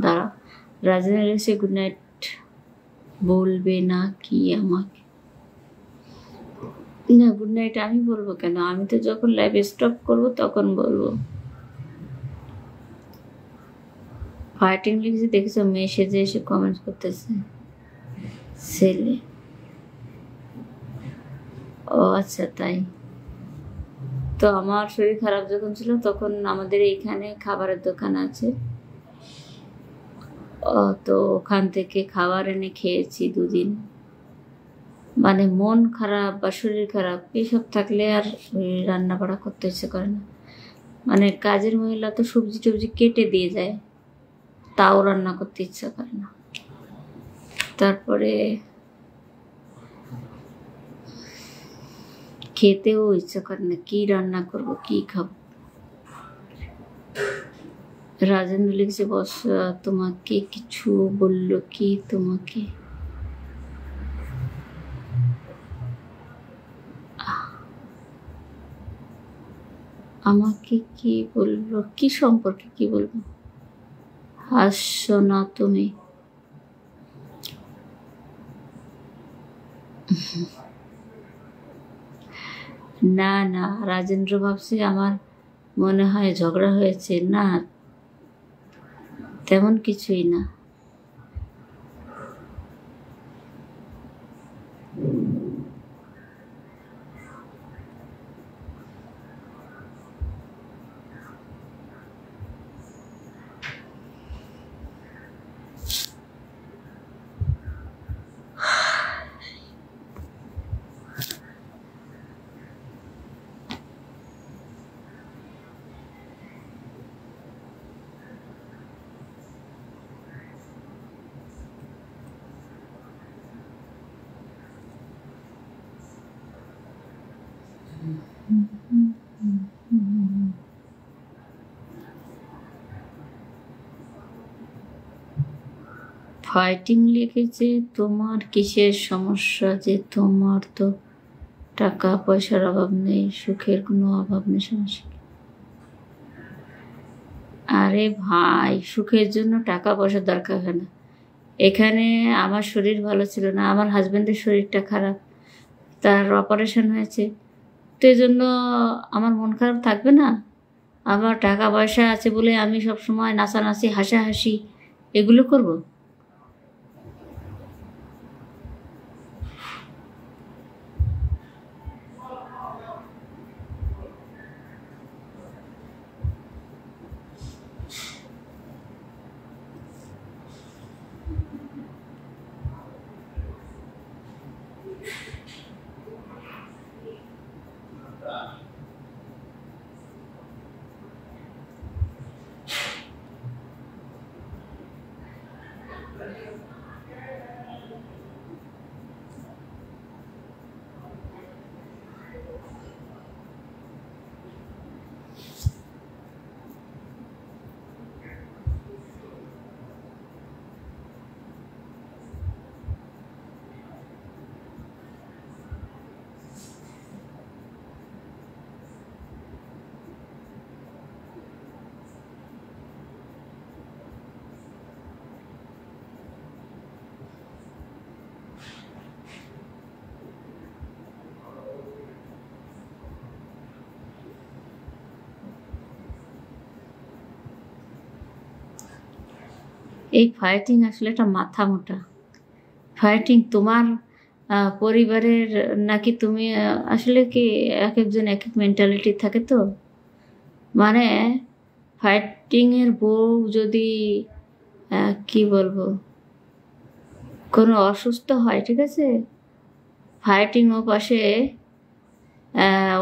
দাঁড়া, রাজা এসে গুড নাইট বলবে না কি আমাকে? না, গুড নাইট আমি বলবো কেন? আমি তো যখন লাইভ স্টপ করবো তখন বলবো। ফাইটিং লিখেছে দেখেছো, মেসেজে এসে কমেন্ট করতেছে ছেলে। ও আচ্ছা, তাই। তো আমার শরীর খারাপ যখন ছিল তখন আমাদের এইখানে খাবারের দোকান আছে, তো ওখান থেকে খাবার এনে খেয়েছি 2 দিন। মানে মন খারাপ বা শরীর খারাপ এইসব থাকলে আর রান্না বাড়া করতে ইচ্ছে করে না। মানে কাজের মহিলা তো সবজি টবজি কেটে দিয়ে যায়, তাও রান্না করতে ইচ্ছা করে না। তারপরে খেতেও ইচ্ছা করে না, কি রান্না করব, কি খাবো। রাজেন্দ্র লিখছে, বস তোমাকে কিছু বললো কি? তোমাকে আমাকে কি বললো? কি সম্পর্কে কি বলবো? হাসছো না তুমি? না না, রাজেন্দ্র ভাবছে আমার মনে হয় ঝগড়া হয়েছে। না, তেমন কিছুই না। ফাইটিং লিখেছে, তোমার কিসের সমস্যা যে তোমার তো টাকা পয়সার অভাব নেই, সুখের কোনো অভাব নেই, সমস্যা? আরে ভাই, সুখের জন্য টাকা পয়সার দরকার হয় না। এখানে আমার শরীর ভালো ছিল না, আমার হাজব্যান্ডের শরীরটা খারাপ, তার অপারেশন হয়েছে, তো এই জন্য আমার মন খারাপ থাকবে না? আমার টাকা পয়সা আছে বলে আমি সব সময় নাচানাচি হাসাহাসি এগুলো করব? এই ফাইটিং আসলে একটা মাথা মোটা ফাইটিং। তোমার পরিবারের নাকি তুমি আসলে কি এক একজন এক এক মেন্টালিটি থাকে তো। মানে ফাইটিংয়ের বউ যদি কি বলবো কোনো অসুস্থ হয়, ঠিক আছে, ফাইটিং ও পাশে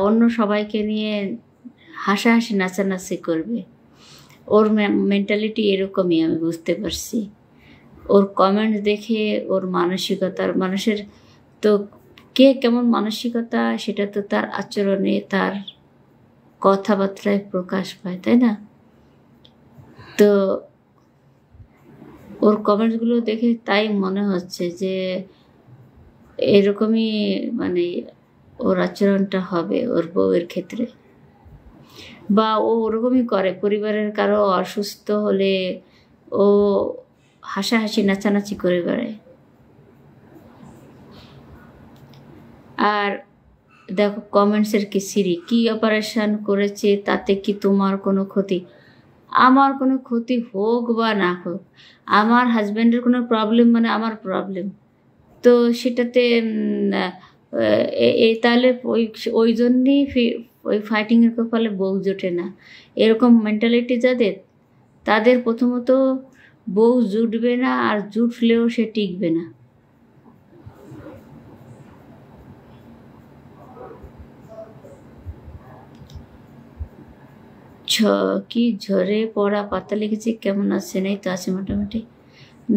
অন্য সবাইকে নিয়ে হাসাহাসি নাচানাচি করবে। ওর মেন্টালিটি এরকমই, আমি বুঝতে পারছি। ওর কমেন্টস দেখে ওর মানসিকতার, মানুষের তো কে কেমন মানসিকতা সেটা তো তার আচরণে, তার কথাবার্তায় প্রকাশ পায়, তাই না? তো ওর কমেন্টসগুলো দেখে তাই মনে হচ্ছে যে এরকমই মানে ওর আচরণটা হবে ওর বউয়ের ক্ষেত্রে, বা ও ওরকমই করে। পরিবারের কারো অসুস্থ হলে ও হাসাহাসি নাচানাচি করে বেড়ায়। আর দেখো কমেন্টসের কি সিরি, কি অপারেশন করেছে তাতে কি তোমার কোনো ক্ষতি? আমার কোনো ক্ষতি হোক বা না হোক, আমার হাজব্যান্ডের কোনো প্রবলেম মানে আমার প্রবলেম, তো সেটাতে তাহলে ওই জন্যেই ওই ফাইটিংয়ের কপালে বউ জোটে না। এরকম মেন্টালিটি যাদের, তাদের প্রথমত বউ জুটবে না, আর জুটলেও সে টিকবে না। কি ঝরে পড়া পাতা লিখেছে, কেমন আছে? নাই তো আছে মোটামুটি।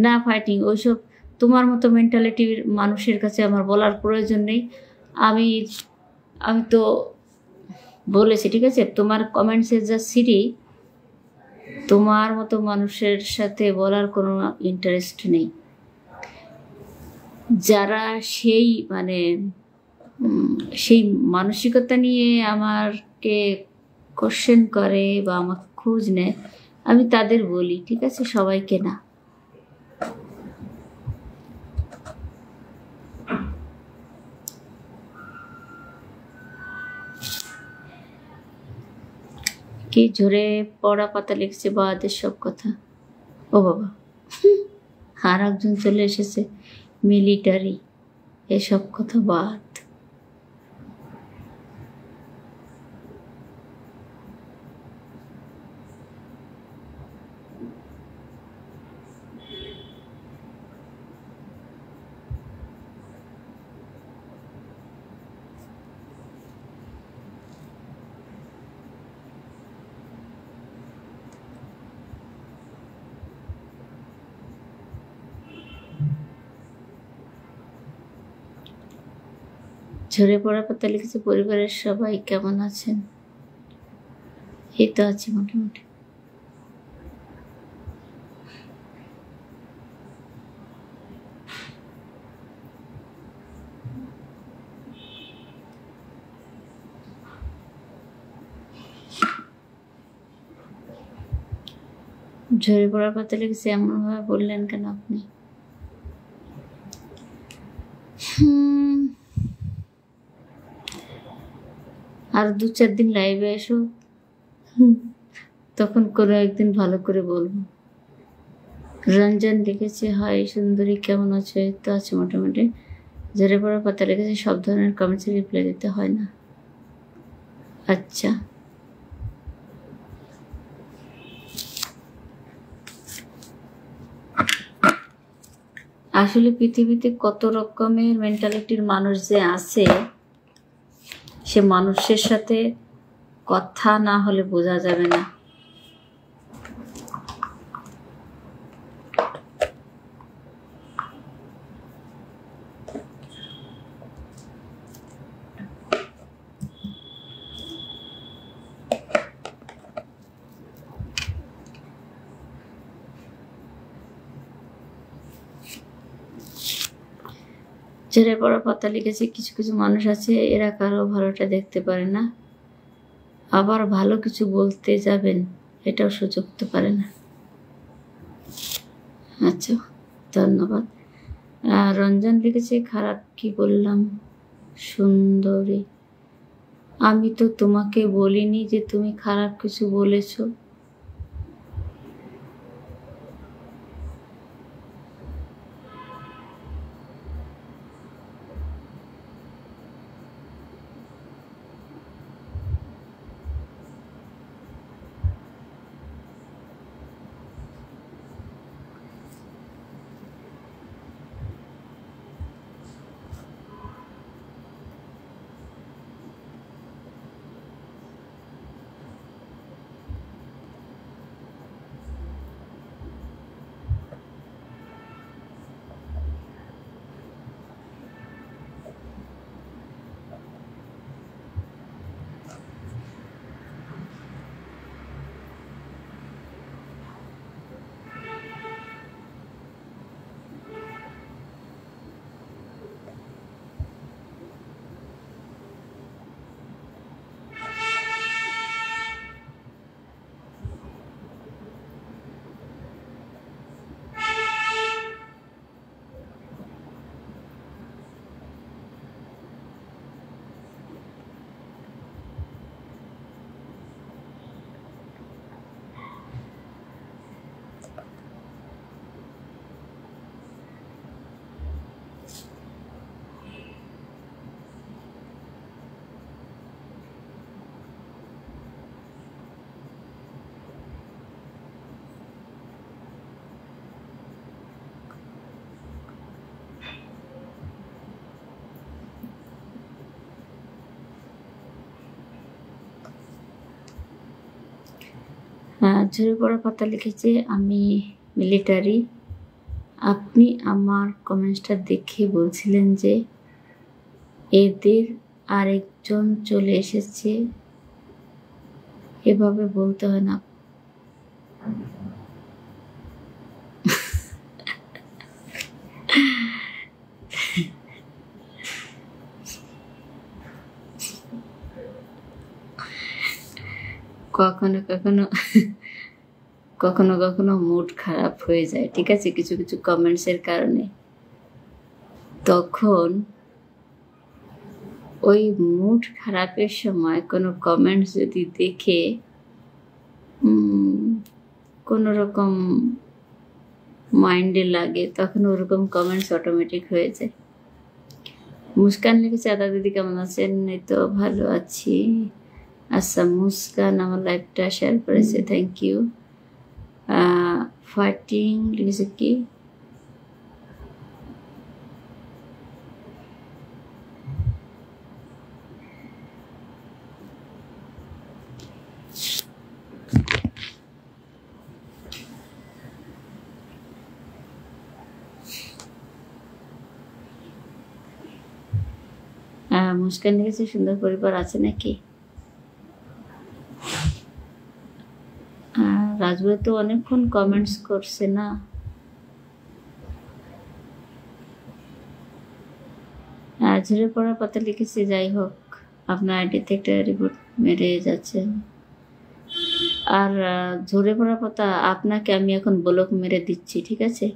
না ফাইটিং ওইসব তোমার মতো মেন্টালিটির মানুষের কাছে আমার বলার প্রয়োজন নেই। আমি আমি তো বলেছি, ঠিক আছে? তোমার কমেন্টসের যা সিরি, তোমার মতো মানুষের সাথে বলার কোনো ইন্টারেস্ট নেই। যারা সেই মানে সেই মানসিকতা নিয়ে আমাকে কোশ্চেন করে বা আমাকে খোঁজ নেয়, আমি তাদের বলি, ঠিক আছে? সবাইকে না। কি ঝরে পড়া পাতা লিখছে বাদের সব কথা। ও বাবা, আর একজন চলে এসেছে, মিলিটারি, এসব কথা বাদ। ঝরে পড়া পাতা লিখেছে, পরিবারের সবাই কেমন আছেন? এই তো আছি মোটামুটি। ঝরে পড়া পাতা লিখেছে, এমনভাবে বললেন কেন আপনি? আর 2-4 দিন লাইভে এসো, তখন কোনো একদিন ভালো করে বলবো। রঞ্জন লিখেছে, হাই সুন্দরী, কেমন আছো? এই তো আছে মোটামুটি। ঝরে পড়া পাতা লিখেছে, সব ধরনের কমেন্টসে রিপ্লাই দিতে হয় না। আচ্ছা, আসলে পৃথিবীতে কত রকমের মেন্টালিটির মানুষ যে আছে, সে মানুষের সাথে কথা না হলে বোঝা যাবে না। ঝরে পড়া পাতা লিখেছে, কিছু কিছু মানুষ আছে এরা কারো ভালোটা দেখতে পারে না, আবার ভালো কিছু বলতে যাবেন এটাও সুযোগ তো পারে না। আচ্ছা, ধন্যবাদ। রঞ্জন লিখেছে, খারাপ কি বললাম সুন্দরী? আমি তো তোমাকে বলিনি যে তুমি খারাপ কিছু বলেছো। ঝরে পড়া পাতা লিখেছে, আমি মিলিটারি। আপনি আমার কমেন্টসটা দেখে বলছিলেন যে এদের আরেকজন চলে এসেছে, এভাবে বলতে হয় না। কখনো কখনো কখনো কখনো মুড খারাপ হয়ে যায়, ঠিক আছে, কিছু কিছু কমেন্টসের কারণে। তখন ওই মুড খারাপের সময় কোনো কমেন্টস যদি দেখে কোনো রকম মাইন্ডে লাগে, তখন ওরকম কমেন্টস অটোমেটিক হয়ে যায়। মুস্কান লিখেছে, আদা দিদি কেমন আছেন? এই তো ভালো আছি। আচ্ছা, মুস্কান আমার লাইভটা শেয়ার করেছে, থ্যাংক ইউ। ফাইটিং লিখেছে কি, মুস্কান লিখেছে সুন্দর পরিবার আছে নাকি। রাজবাই তো অনেকক্ষণ কমেন্টস করছে না। ঝরে পড়া পাতা লিখেছে, যাই হোক আপনার আইডিতে একটা রিপোর্ট মেরে যাচ্ছে। আর ঝরে পড়া পাতা আপনাকে আমি এখন ব্লক মেরে দিচ্ছি, ঠিক আছে।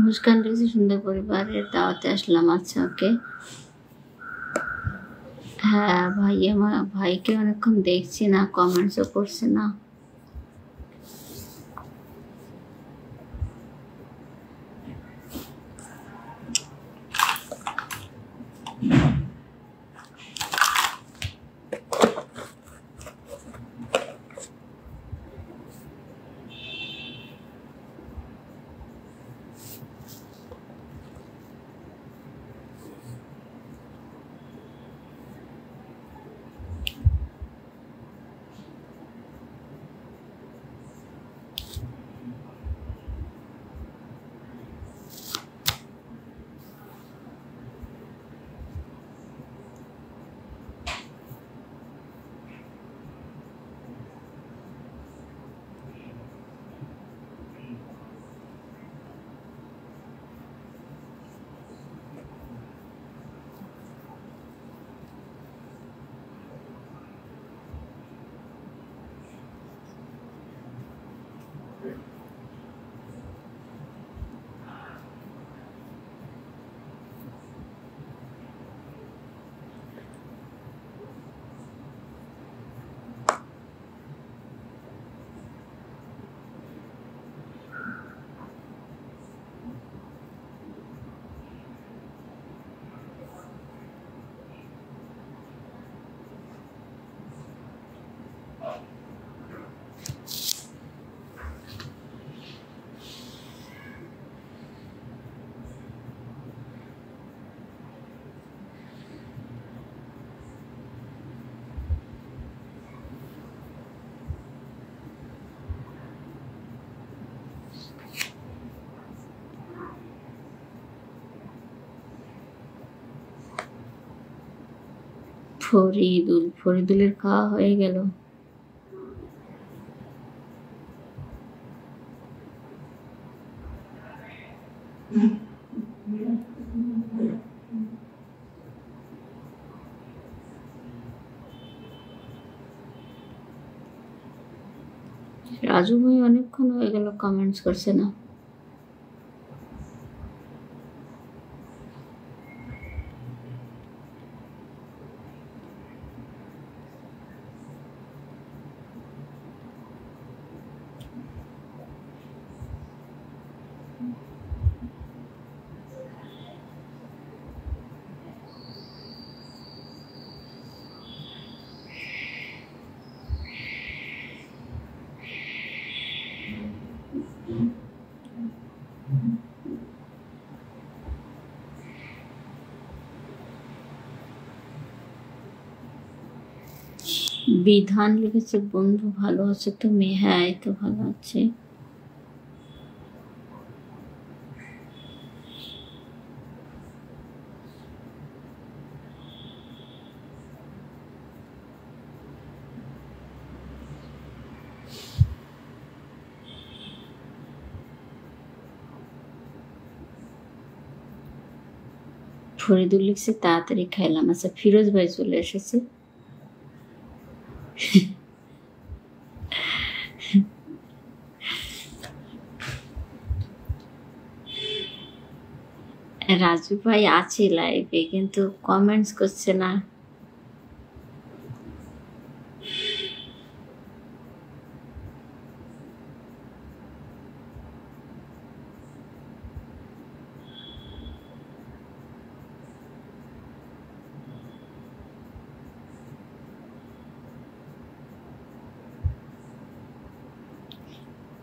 মুস্কান লিখেছে, সুন্দর পরিবারের দাওয়াতে আসলাম। আচ্ছা, ওকে। হ্যাঁ ভাই, আমার ভাইকে অনেকক্ষণ দেখছি না, কমেন্টসও করছে না। ফরিদুলের খাওয়া হয়ে গেল। রাজু ভাই অনেকক্ষণ হয়ে গেল কমেন্টস করছে না। বিধান লিখেছে, বন্ধু ভালো আছে তুমি? হ্যাঁ, এই তো ভালো আছে। ফরিদুল লিখছে তাড়াতাড়ি খাইলাম। আচ্ছা, ফিরোজ ভাই চলে এসেছে। রাজু ভাই আছে লাইভে কিন্তু কমেন্টস করছে না।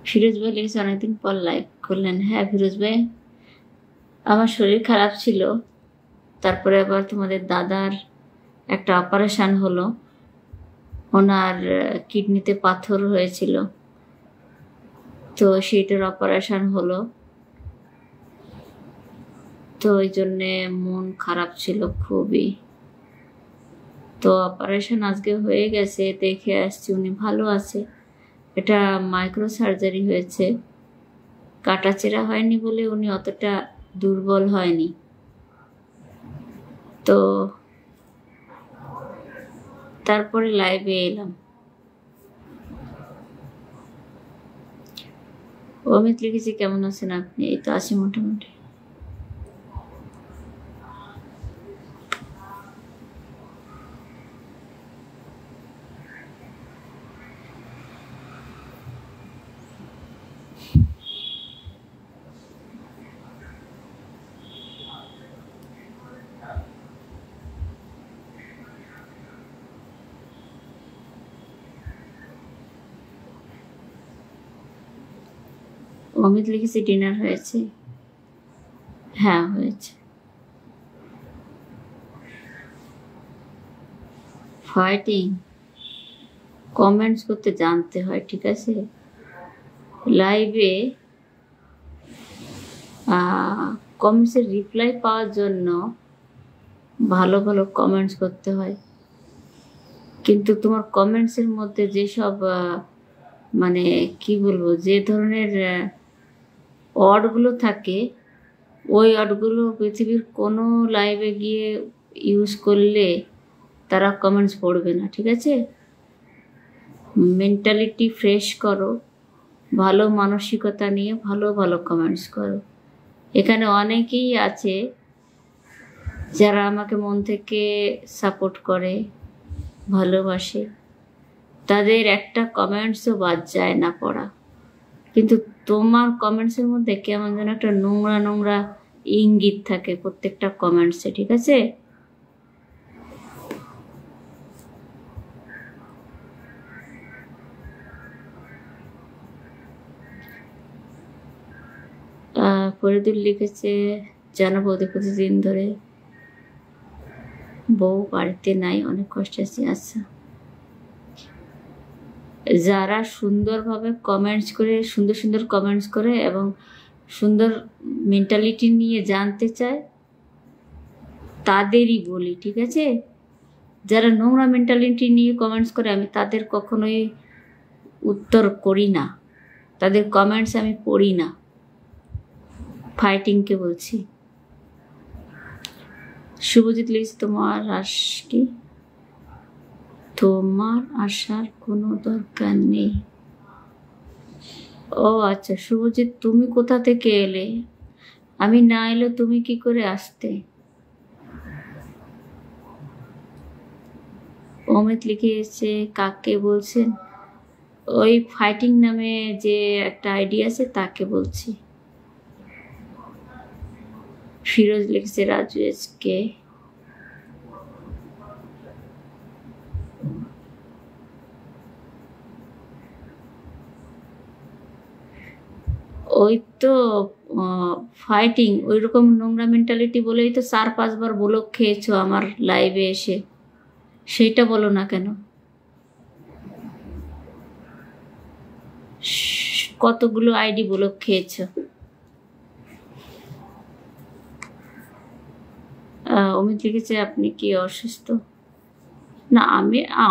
ফিরোজ ভাই লিখেছে অনেকদিন পর লাইভ করলেন। হ্যাঁ ফিরোজ ভাই, আমার শরীর খারাপ ছিল, তারপরে আবার তোমাদের দাদার একটা অপারেশন হলো, ওনার কিডনিতে পাথর হয়েছিল, তো সেইটার অপারেশন হলো, তো ওই জন্যে মন খারাপ ছিল খুবই। তো অপারেশন আজকে হয়ে গেছে, দেখে আসছি উনি ভালো আছে। এটা মাইক্রো সার্জারি হয়েছে, কাটাচেরা হয়নি বলে উনি অতটা দুর্বল হয়নি। তো তারপরে লাইভে এলাম। অমিত লিখেছি কেমন আছেন আপনি? এই তো আছি মোটামুটি। অমিত লিখেছে ডিনার হয়েছে। হ্যাঁ হয়েছে। ফাইটিং কমেন্টস করতে জানতে হয়, ঠিক আছে? লাইভে কমেন্টসের রিপ্লাই পাওয়ার জন্য ভালো ভালো কমেন্টস করতে হয়, কিন্তু তোমার কমেন্টসের মধ্যে যেসব মানে কি বলবো, যে ধরনের ওয়ার্ডগুলো থাকে, ওই ওয়ার্ডগুলো পৃথিবীর কোনো লাইভে গিয়ে ইউজ করলে তারা কমেন্টস পড়বে না, ঠিক আছে? মেন্টালিটি ফ্রেশ করো, ভালো মানসিকতা নিয়ে ভালো ভালো কমেন্টস করো। এখানে অনেকেই আছে যারা আমাকে মন থেকে সাপোর্ট করে, ভালোবাসে, তাদের একটা কমেন্টসও বাদ যায় না পড়া, কিন্তু তোমার কমেন্টসের মধ্যে কেমন যেন একটা নোংরা নোংরা ইঙ্গিত থাকে প্রত্যেকটা কমেন্টসে, ঠিক আছে? ফরিদুল লিখেছে জানাবো প্রতিদিন ধরে বউ বাড়িতে নাই, অনেক কষ্ট আছে। আচ্ছা, যারা সুন্দরভাবে কমেন্টস করে, সুন্দর সুন্দর কমেন্টস করে এবং সুন্দর মেন্টালিটি নিয়ে জানতে চায় তাদেরই বলি, ঠিক আছে? যারা নোংরা মেন্টালিটি নিয়ে কমেন্টস করে আমি তাদের কখনোই উত্তর করি না, তাদের কমেন্টস আমি পড়ি না। ফাইটিংকে বলছি। শুভজিৎ লিখছে তোমার আসার কোনো দরকার নেই। ও আচ্ছা শুভজিৎ, তুমি কোথা থেকে এলে? আমি না এলে তুমি কি করে আসতে? অমিত লিখেছে কাকে বলছেন? ওই ফাইটিং নামে যে একটা আইডি আছে তাকে বলছি। ফিরোজ লিখেছে রাজু এসকে। ওই তো ফাইটিং, ওই রকম নোংরা মেন্টালিটি বলেই তো 4-5 বার ব্লক খেয়েছো আমার লাইভে এসে, সেইটা বলো না কেন? কতগুলো আইডি ব্লক খেয়েছো? অমিত লিখেছে আপনি কি অসুস্থ? না,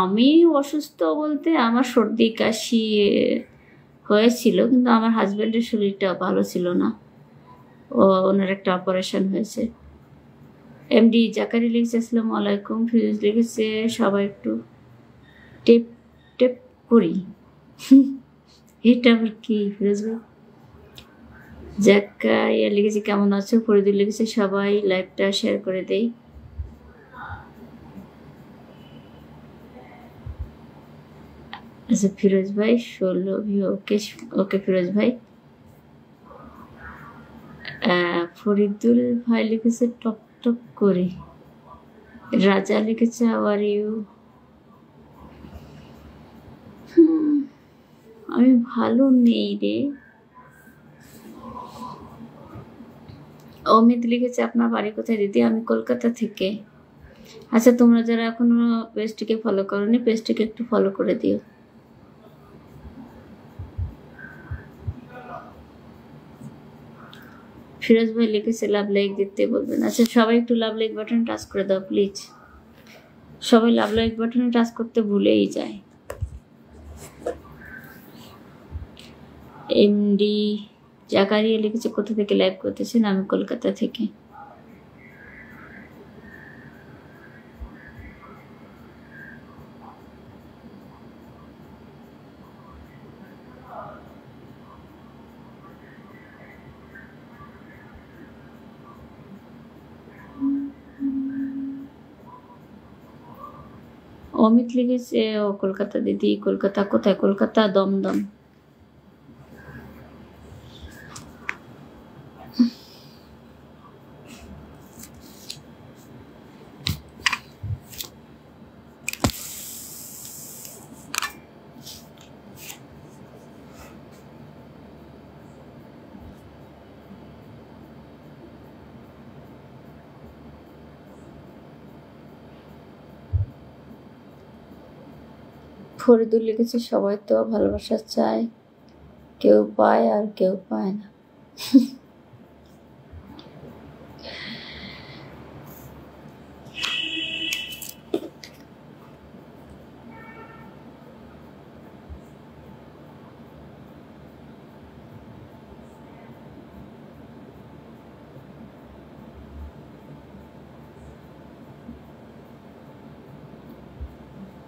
আমি অসুস্থ বলতে আমার সর্দি কাশি হয়েছিল, কিন্তু আমার হাজব্যান্ডের শরীরটা ভালো ছিল না, ওনার একটা অপারেশন হয়েছে। এমডি জাকারি লিখেছে আসসালামু আলাইকুম। ফিরোজ লিখেছে সবাই একটু টেপ টেপ করি। এটা আবার কি ফিরোজ ভাই? জাকারিয়া লিখেছে কেমন আছো? ফরিদুল লিখেছে সবাই লাইভটা শেয়ার করে দেই। আচ্ছা ফিরোজ ভাই 16 ভিউ। ওকে ওকে ফিরোজ ভাই। ফরিদুল ভাই লিখেছে টক টক করে। রাজা লিখেছে হাউ আর ইউ? আমি ভালো নেই রে। অমিত লিখেছে আপনার বাড়ি কোথায় দিদি? আমি কলকাতা থেকে। আচ্ছা তোমরা যারা এখনো পেজটিকে ফলো করোনি, পেজটিকে একটু ফলো করে দিও। ফিরোজ ভাই লিখেছে লাভ লাইক দিতে বলবেন। আচ্ছা সবাই একটু লাভ লাইক বাটন টাচ করে দাও প্লিজ। সবাই লাভ লাইক বাটনে টাচ করতে ভুলেই যায়। এমডি জাকারিয়া লিখেছে কোথা থেকে লাইভ করতেছেন? আমি কলকাতা থেকে। অমিত লিখেছে ও কলকাতা দিদি। কলকাতা কোথায়? কলকাতা দমদম। ফরিদুল লিখেছে সবাই তো ভালোবাসা চায়, কেউ পায় আর কেউ পায় না।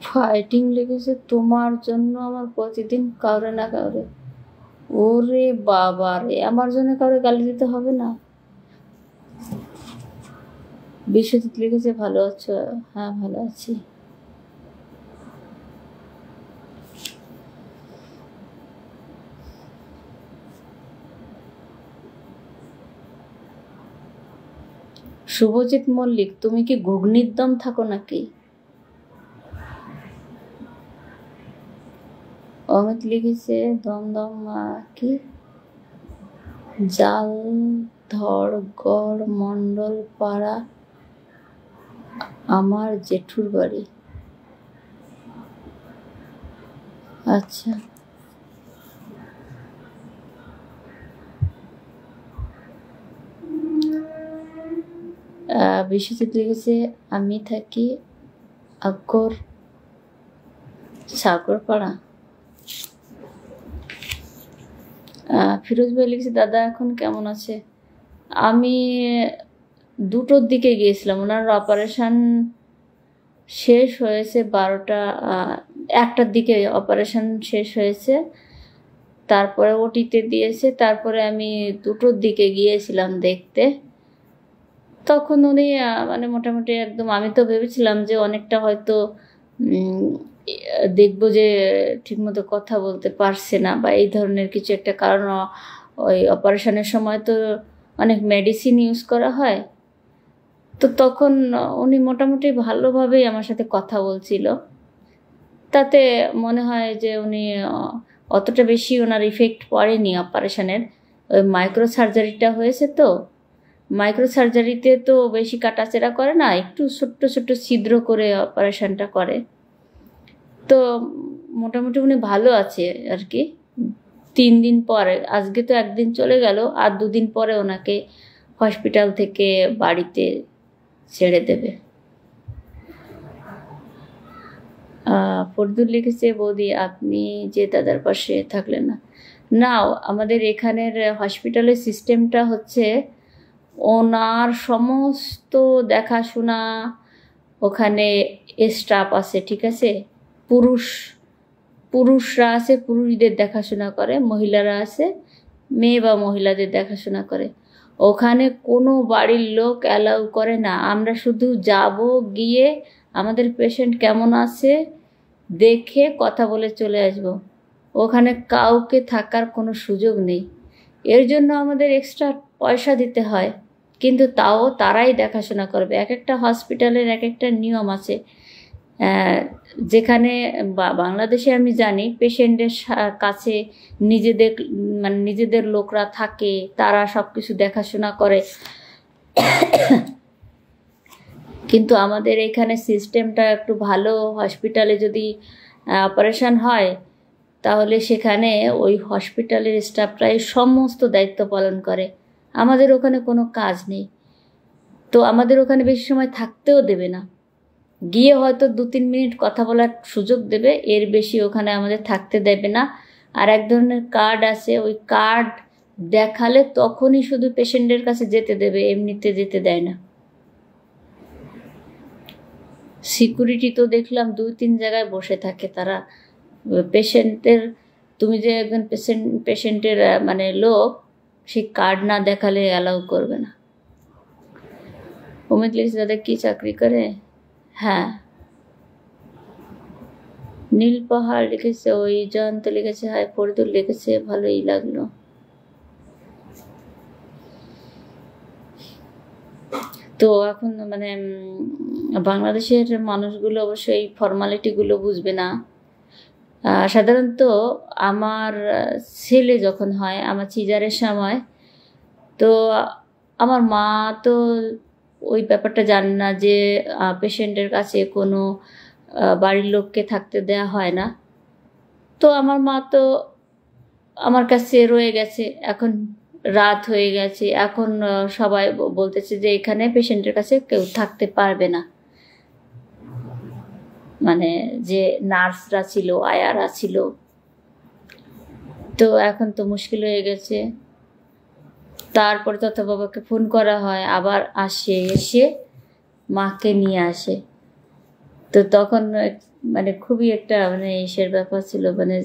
ফাইটিং লেগেছে তোমার জন্য আমার প্রতিদিন কাউরে না কাউরে। ওরে বাবা রে, আমার জন্য কাউরে গালি দিতে হবে না। বিশ্বজিৎ লিখেছে ভালো আছো? হ্যাঁ ভালো আছি। শুভজিৎ মল্লিক তুমি কি ঘুগনির দম থাকো নাকি? অমিত লিখেছে দমদম কি জাল ধরগড় মন্ডল পাড়া আমার জেঠুর বাড়ি। আচ্ছা বিশ্বজিৎ লিখেছে আমি থাকি আকর সাগরপাড়া। ফিরোজ ভাই লিখেছে, দাদা এখন কেমন আছে? আমি 2টোর দিকে গিয়েছিলাম, ওনার অপারেশন শেষ হয়েছে 12টা 1টার দিকে অপারেশন শেষ হয়েছে, তারপরে ওটিতে দিয়েছে, তারপরে আমি 2টোর দিকে গিয়েছিলাম দেখতে। তখন উনি মানে মোটামুটি একদম, আমি তো ভেবেছিলাম যে অনেকটা হয়তো দেখবো যে ঠিকমতো কথা বলতে পারছে না বা এই ধরনের কিছু একটা, কারণ ওই অপারেশনের সময় তো অনেক মেডিসিন ইউজ করা হয়। তো তখন উনি মোটামুটি ভালোভাবেই আমার সাথে কথা বলছিল, তাতে মনে হয় যে উনি অতটা বেশি ওনার ইফেক্ট পড়েনি অপারেশনের। ওই মাইক্রো সার্জারিটা হয়েছে, তো মাইক্রো সার্জারিতে তো বেশি কাটাছেড়া করে না, একটু ছোট্ট ছোট্ট ছিদ্র করে অপারেশনটা করে। তো মোটামুটি উনি ভালো আছে আর কি। 3 দিন পরে, আজকে তো 1 দিন চলে গেল, আর 2 দিন পরে ওনাকে হসপিটাল থেকে বাড়িতে ছেড়ে দেবে। ফরদুল লিখেছে, বৌদি আপনি যে দাদার পাশে থাকলেন না। না, আমাদের এখানের হসপিটালের সিস্টেমটা হচ্ছে ওনার সমস্ত দেখাশোনা, ওখানে স্টাফ আছে, ঠিক আছে, পুরুষরা আছে, পুরুষদের দেখাশোনা করে, মহিলারা আছে, মেয়ে বা মহিলাদের দেখাশোনা করে। ওখানে কোনো বাড়ির লোক অ্যালাউ করে না। আমরা শুধু যাব, গিয়ে আমাদের পেশেন্ট কেমন আছে দেখে কথা বলে চলে আসব। ওখানে কাউকে থাকার কোনো সুযোগ নেই। এর জন্য আমাদের এক্সট্রা পয়সা দিতে হয়, কিন্তু তাও তারাই দেখাশোনা করবে। এক একটা হসপিটালের এক একটা নিয়ম আছে। যেখানে বাংলাদেশে আমি জানি পেশেন্টের কাছে নিজেদের লোকরা থাকে, তারা সব কিছু দেখাশোনা করে। কিন্তু আমাদের এখানে সিস্টেমটা একটু ভালো। হসপিটালে যদি অপারেশন হয়, তাহলে সেখানে ওই হসপিটালের স্টাফরাই সমস্ত দায়িত্ব পালন করে। আমাদের ওখানে কোনো কাজ নেই, তো আমাদের ওখানে বেশি সময় থাকতেও দেবে না। গিয়ে হয়তো 2-3 মিনিট কথা বলার সুযোগ দেবে, এর বেশি ওখানে আমাদের থাকতে দেবে না। আর এক ধরনের কার্ড আছে, ওই কার্ড দেখালে তখনই শুধু পেশেন্টের কাছে যেতে দেবে, এমনিতে যেতে দেয় না। সিকিউরিটি তো দেখলাম 2-3 জায়গায় বসে থাকে তারা। পেশেন্টের, তুমি যে একজন পেশেন্টের মানে লোক, সেই কার্ড না দেখালে অ্যালাউ করবে না। উমেদ লিখেছে, দাদা কি চাকরি করে? হ্যাঁ। নীল পাহাড় লিখেছে, ওই জয়ন্ত লিখেছে, হাই ফরিদুল লিখেছে, ভালোই লাগলো। তো এখন মানে বাংলাদেশের মানুষগুলো অবশ্যই এই ফর্মালিটিগুলো বুঝবে না। সাধারণত আমার ছেলে যখন হয়, আমার সিজারের সময়, তো আমার মা তো ওই ব্যাপারটা জানে না যে পেশেন্টের কাছে কোনো বাড়ির লোককে থাকতে দেয়া হয় না। তো আমার মা তো আমার কাছে রয়ে গেছে। এখন রাত হয়ে গেছে, এখন সবাই বলতেছে যে এখানে পেশেন্টের কাছে কেউ থাকতে পারবে না, মানে যে নার্সরা ছিল, আয়ারা ছিল। তো এখন তো মুশকিল হয়ে গেছে। তারপরে তত বাবাকে ফোন করা হয়, আবার আসে, এসে মাকে নিয়ে আসে। তো তখন মানে খুবই একটা মানে ইসের ব্যাপার ছিল, মানে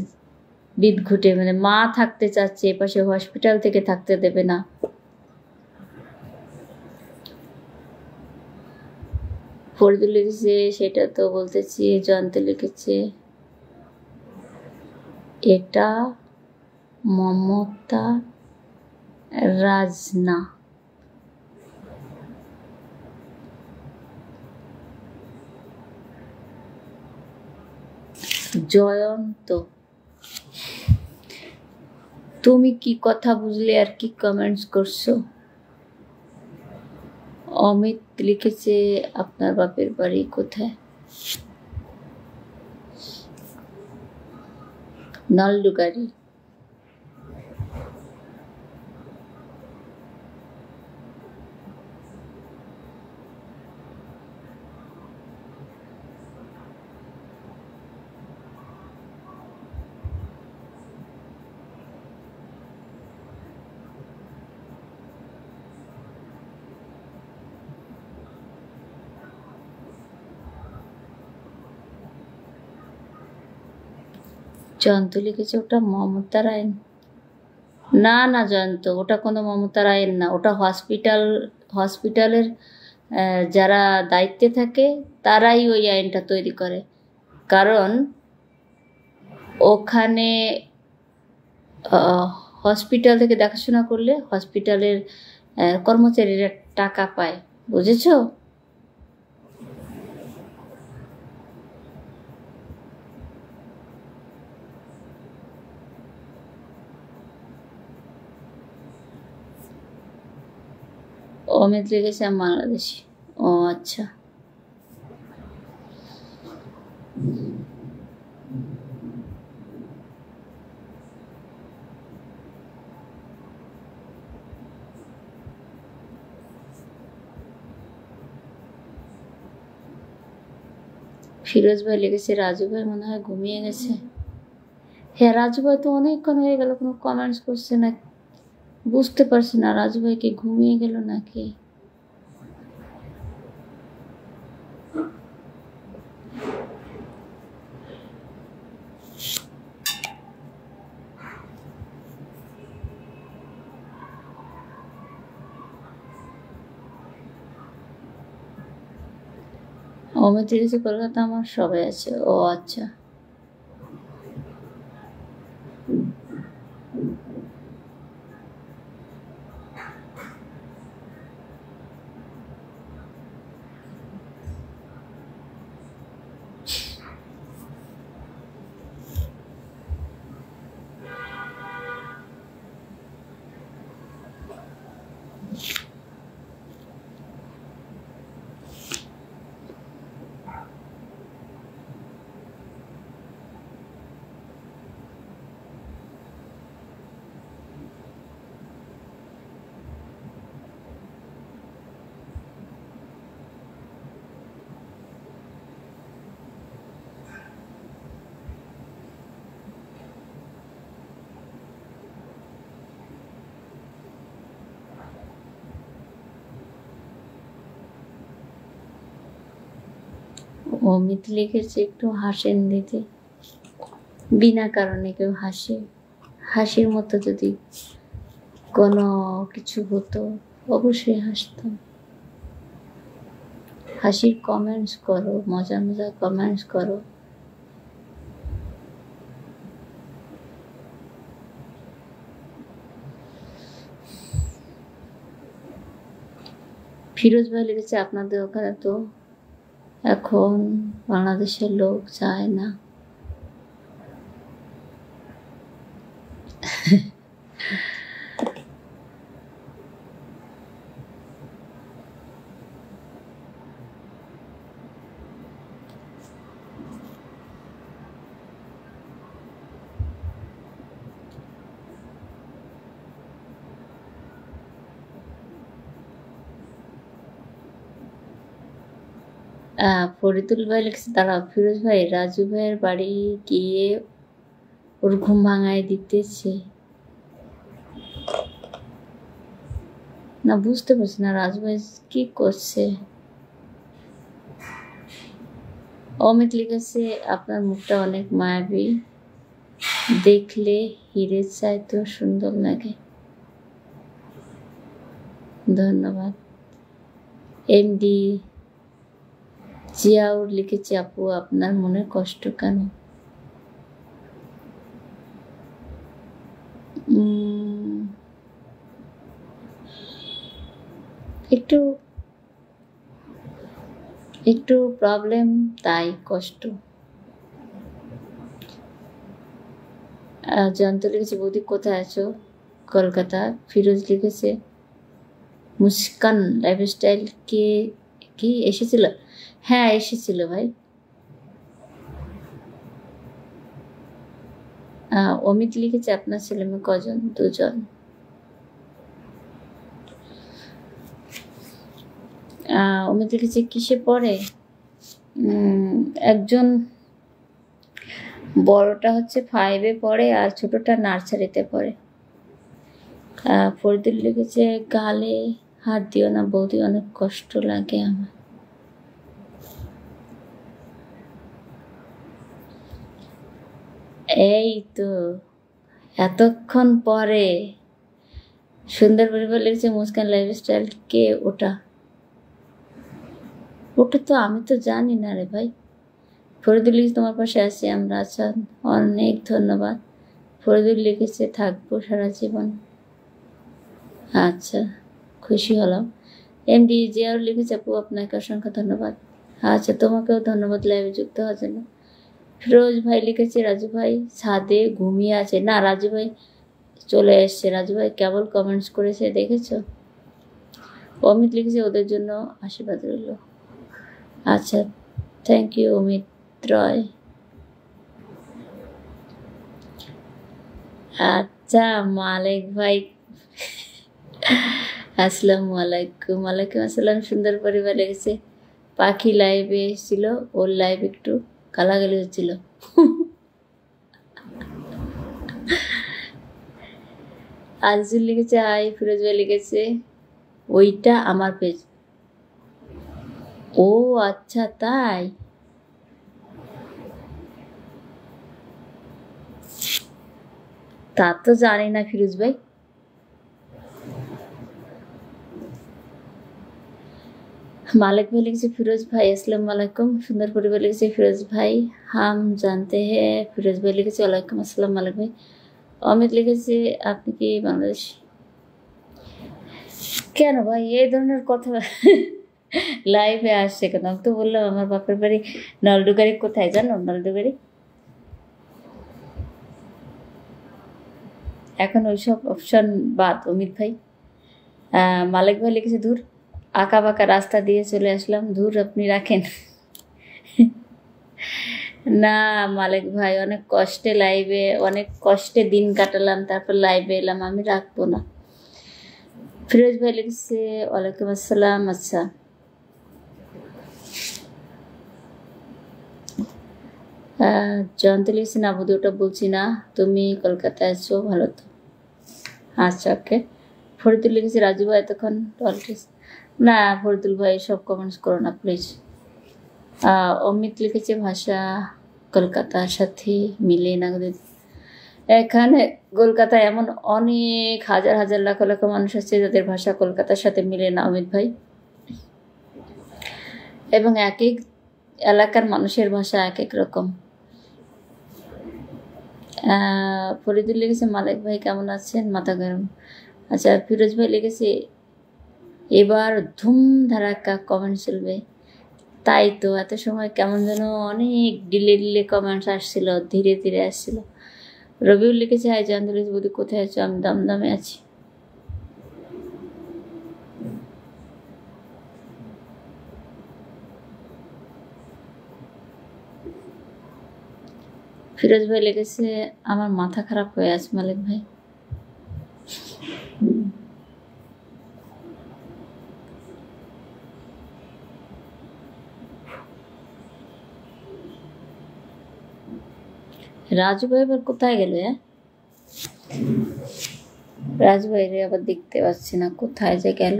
বিদঘুটে, মানে মা থাকতে চাচ্ছে, এপাশে হসপিটাল থেকে থাকতে দেবে না। ফরিদুল লিখেছে, সেটা তো বলতেছি। জয়ন্ত লিখেছে, এটা মমতা রাজনা। জয়ন্ত, তুমি কি কথা বুঝলে আর কি কমেন্টস করছো? অমিত লিখেছে, আপনার বাপের বাড়ি কোথায়? নলডুগারি। জয়ন্ত লিখেছে ওটা মমতার আইন। না না জয়ন্ত, ওটা কোনো মমতার আইন না, ওটা হসপিটালের যারা দায়িত্বে থাকে তারাই ওই আইনটা তৈরি করে। কারণ ওখানে হসপিটাল থেকে দেখাশোনা করলে হসপিটালের কর্মচারীরা টাকা পায়, বুঝেছো? অমিত লিখেছে আমি বাংলাদেশি। ও আচ্ছা, ফিরোজ ভাই লিখেছে রাজু ভাই মনে হয় ঘুমিয়ে গেছে। হ্যাঁ, রাজু ভাই তো অনেকক্ষণ হয়ে গেল কোনো কমেন্টস করছে না, বুঝতে পারছি না রাজু ভাই কি ঘুমিয়ে গেল নাকি। অমিত লিখেছে কলকাতা আমার সবাই আছে। ও আচ্ছা, অমিত লিখেছে একটু হাসেন দিদি, বিনা কারণে কেউ হাসে, হাসির মতো যদি কোনো কিছু হতো অবশ্যই হাসতাম। হাসির কমেন্টস করো, মজার মজার কমেন্টস করো। ফিরোজ ভাই লিখেছে আপনাদের ওখানে তো এখন বাংলাদেশের লোক চায় না। ফরিদুল ভাই লিখছে দাঁড়াও, ফিরোজ ভাই রাজু ভাইয়ের বাড়ি গিয়ে ওর ঘুম ভাঙায় দিতেছে না, বুঝতে পারছি না রাজু ভাই কি করছে। অমিত লিখেছে আপনার মুখটা অনেক মায়াবী, দেখলে হিরের চাইতে সুন্দর লাগে। ধন্যবাদ। এমডি জিয়াউর লিখেছে আপু আপনার মনে কষ্ট কেন? একটু একটু প্রবলেম, তাই কষ্ট। জয়ন্ত লিখেছে বৌদি কোথায় আছো? কলকাতা। ফিরোজ লিখেছে মুস্কান লাইফস্টাইল কে কি এসেছিল? হ্যাঁ এসেছিল ভাই। অমিত লিখেছে আপনার ছেলে মেয়ে কজন? দুজন। অমিত লিখেছে কিসে পড়ে? একজন বড়টা হচ্ছে 5-এ পড়ে আর ছোটটা নার্সারিতে পড়ে। ফরিদুল লিখেছে গালে হাত দিও না বৌদি, অনেক কষ্ট লাগে আমার। এই তো এতক্ষণ পরে সুন্দর পরিবার লিখেছে মুস্কান লাইফস্টাইল। কে ওটা? ওটা তো আমি তো জানি না রে ভাই। ফরিদুল লিখেছে তোমার পাশে আছি আমরা। আচ্ছা, অনেক ধন্যবাদ। ফরিদুল লিখেছে থাকবো সারা জীবন। আচ্ছা, খুশি হলাম। এমডি জিয়াউর লিখেছে আপু আপনাকে অসংখ্য ধন্যবাদ। আচ্ছা, তোমাকেও ধন্যবাদ লাইভে যুক্ত হওয়ার জন্য। ফিরোজ ভাই লিখেছে রাজু ভাই ছাদে ঘুমিয়ে আছে। না, রাজু ভাই চলে এসছে। রাজু ভাই কেবল কমেন্টস করেছে, দেখেছো? অমিত লিখেছে ওদের জন্য আশীর্বাদ রইল। আচ্ছা, থ্যাংক ইউ অমিত রয়। আচ্ছা, মালিক ভাই আসসালামু আলাইকুম। ওয়ালাইকুম আসসালাম। সুন্দর পরিবার লেগেছে পাখি লাইভে এসেছিল, ওর লাইভ একটু গালাগালি হচ্ছিল। আজিজুল লিখেছে হাই। ফিরোজ ভাই লিখেছে ওইটা আমার পেজ। ও আচ্ছা, তাই? তা তো জানি না ফিরোজ ভাই। मालिक भाई लिखे फिरोज भाई अस्सलाम वालेकुम। सुंदर परिवार लिखे फिरोज भाई हम जानते हैं। फिरोज भाई लिखे वालेकुम अस्सलाम मालिक भाई। অমিত লিখেছে আপনি কি বাংলাদেশ? কেন ভাই এই ধরনের কথা লাইভে আসছে কেন? আমি তো বললাম আমার বাপের বাড়ি নলডুগারি। কোথায় জানো নলডুগারি? এখন ওইসব অপশন বাদ অমিত ভাই। মালিক ভাই লিখেছে দূর আঁকা বাঁকা রাস্তা দিয়ে চলে আসলাম। দূর আপনি রাখেন। না মালিক ভাই, অনেক কষ্টে লাইভে অনেক কষ্টে দিন কাটালাম, তারপর লাইভে এলাম, আমি রাখবো না। ফিরোজ ভাই লিখছে ওয়ালাইকুম আসসালাম। আচ্ছা, জয়ন্ত লিখছে না বুধ ওটা বলছি না, তুমি কলকাতায় আছো ভালো তো। আচ্ছা ওকে। ফরিদুল লিখেছে রাজু ভাই এতক্ষণ টলটিস। না ফরিদুল ভাই সব কমেন্টস করো না প্লিজ। অমিত লিখেছে ভাষা কলকাতার সাথে মিলে না। এখানে কলকাতায় এমন অনেক হাজার হাজার লাখ লাখ মানুষ আছে যাদের ভাষা কলকাতার সাথে মিলে না অমিত ভাই। এবং এক এক এলাকার মানুষের ভাষা এক এক রকম। ফরিদুল লিখেছে মালিক ভাই কেমন আছেন, মাথা গরম। আচ্ছা, ফিরোজ ভাই লিখেছে এবার ধুম ধারাক্কা কমেন্ট চলবে। তাই তো, এত সময় কেমন যেন অনেক ডিলে ডিলে কমেন্টস আসছিল, ধীরে ধীরে আসছিল। রবিউল লিখেছে হাই জানতে বৌদি কোথায় আছো? আমি দমদমে আছি। ফিরোজ ভাই লিখেছে আমার মাথা খারাপ হয়ে আছে মালিক ভাই। রাজু ভাই এবার কোথায় গেল? রাজু ভাই রে আবার দেখতে পাচ্ছি না, কোথায় যে গেল।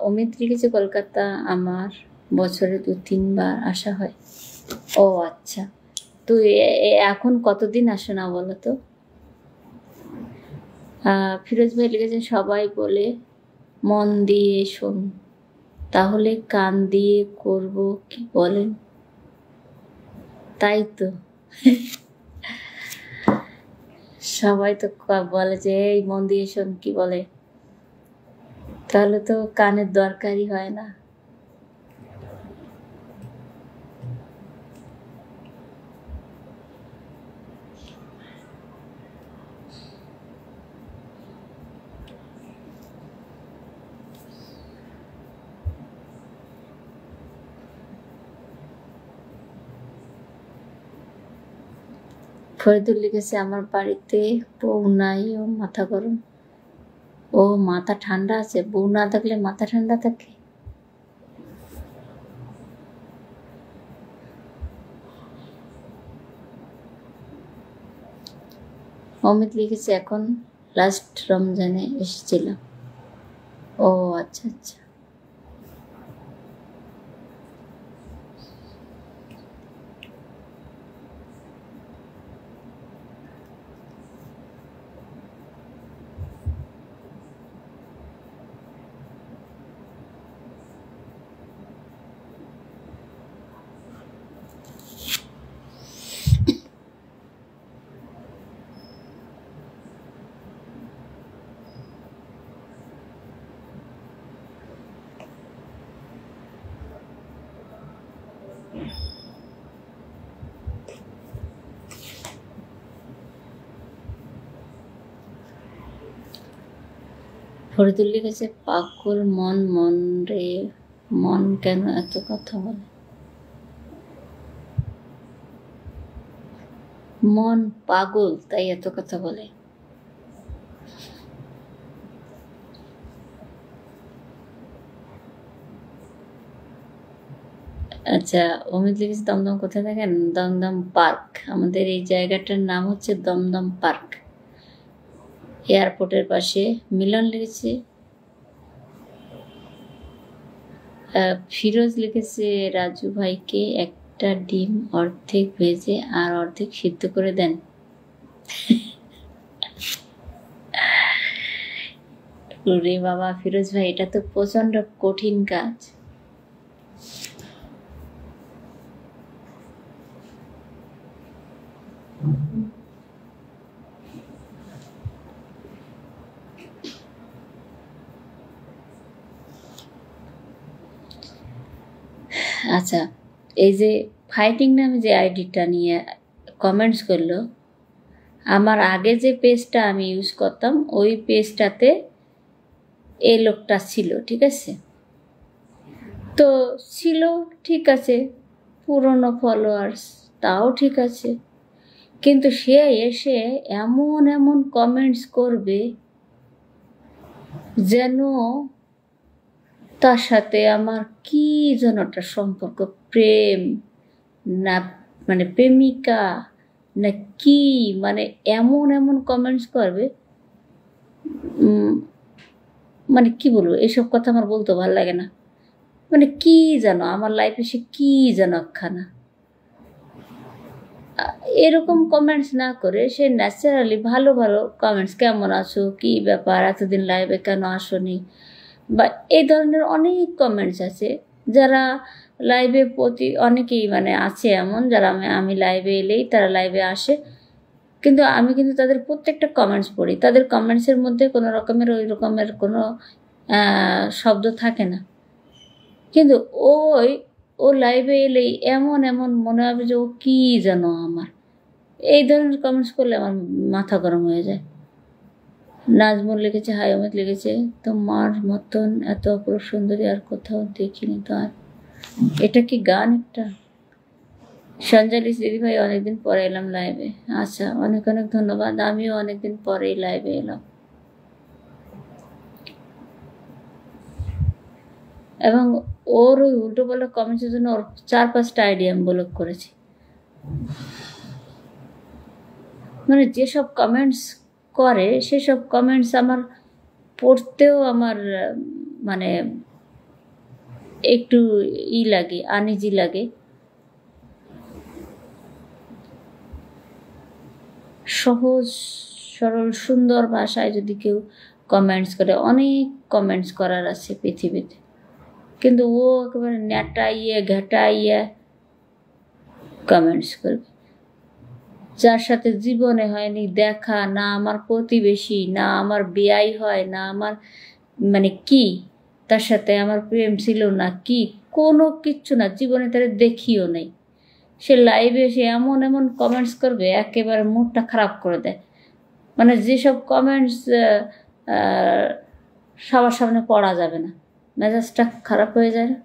অমিত লিখেছে কলকাতা আমার বছরে 2-3 বার আসা হয়। ও আচ্ছা, তো এখন কতদিন আসো না বলো তো? ফিরোজ ভাই লিখেছে সবাই বলে মন দিয়ে শোন, তাহলে কান দিয়ে করব কি বলেন? তাই তো, সবাই তো বলে যে এই মন দিয়ে শোন কি বলে, তাহলে তো কানের দরকারই হয় না। ফরিদুল লিখেছে আমার বাড়িতে বউ নাই ও মাথা গরম। ও মাথা ঠান্ডা আছে, বউ না থাকলে মাথা ঠান্ডা থাকে। অমিত লিখেছে এখন লাস্ট রমজানে এসেছিলাম। ও আচ্ছা আচ্ছা। ফরিদুল লিখেছে, পাগল মন, মন রে মন কেন এত কথা বলে? মন পাগল তাই এত কথা বলে। আচ্ছা, অমিত লিখেছে দমদম কোথায় থাকেন? দমদম পার্ক। আমাদের এই জায়গাটার নাম হচ্ছে দমদম পার্ক, এয়ারপোর্টের পাশে। মিলন লিখেছে, ফিরোজ লিখেছে, রাজু ভাইকে একটা ডিম অর্ধেক ভেজে আর অর্ধেক সিদ্ধ করে দেন। রে বাবা ফিরোজ ভাই, এটা তো প্রচন্ড কঠিন কাজ। আচ্ছা, এই যে ফাইটিং নামে যে আইডিটা নিয়ে কমেন্টস করলো, আমার আগে যে পেজটা আমি ইউজ করতাম ওই পেজটাতে এই লোকটা ছিল, ঠিক আছে? তো ছিল, ঠিক আছে, পুরনো ফলোয়ার্স, তাও ঠিক আছে, কিন্তু সে এসে এমন এমন কমেন্টস করবে যেন তার সাথে আমার কি যেন একটা সম্পর্ক, প্রেম না মানে প্রেমিকা না কি, মানে এমন এমন কমেন্টস করবে, মানে কি বলবো, এসব কথা আমার বলতে ভালো লাগে না। মানে কি যেন আমার লাইফে সে কি যেন একখানা, এরকম কমেন্টস না করে সে ন্যাচারালি ভালো ভালো কমেন্টস, কেমন আছো, কি ব্যাপার, এতদিন লাইভে কেন আসনি, বা এই ধরনের অনেক কমেন্টস আছে। যারা লাইভে অনেকেই মানে আছে এমন যারা আমি লাইভে এলেই তারা লাইভে আসে, কিন্তু আমি কিন্তু তাদের প্রত্যেকটা কমেন্টস পড়ি। তাদের কমেন্টসের মধ্যে কোনো রকমের ওই রকমের কোনো শব্দ থাকে না, কিন্তু ও লাইভে এলেই এমন এমন মনে হবে যে ও কি যেন আমার। এই ধরনের কমেন্টস করলে আমার মাথা গরম হয়ে যায়। নাজমুল লিখেছে, হাই অমিত লিখেছে, তোমার মতন এত অপরূপ সুন্দরী আর কোথাও দেখিনি তো। আর এটা কি গান একটা? সঞ্জালিস দিদি ভাই, অনেকদিন পরে এলাম লাইভে। আচ্ছা, অনেক অনেক ধন্যবাদ, আমিও অনেকদিন পরেই লাইভে এলাম। এবং ওর ওই উল্টো পাল্টা কমেন্টসের জন্য ওর 4-5টা আইডি আমি ব্লক করেছি। মানে যেসব কমেন্টস করে সেসব কমেন্টস আমার পড়তেও আমার মানে একটু লাগে, আনইজি লাগে। সহজ সরল সুন্দর ভাষায় যদি কেউ কমেন্টস করে, অনেক কমেন্টস করার আছে পৃথিবীতে, কিন্তু ও একেবারে ন্যাটাইয়ে ঘেটাইয়ে কমেন্টস করবে। যার সাথে জীবনে হয়নি দেখা, না আমার প্রতিবেশী, না আমার বিয়াই হয়, না আমার মানে কি তার সাথে আমার প্রেম ছিল না, কি কোনো কিচ্ছু না, জীবনে তারা দেখিও নেই, সে লাইভে এসে এমন এমন কমেন্টস করবে একেবারে মুডটা খারাপ করে দেয়। মানে যেসব কমেন্টস সবার সামনে পড়া যাবে না, মেজাজটা খারাপ হয়ে যায় না?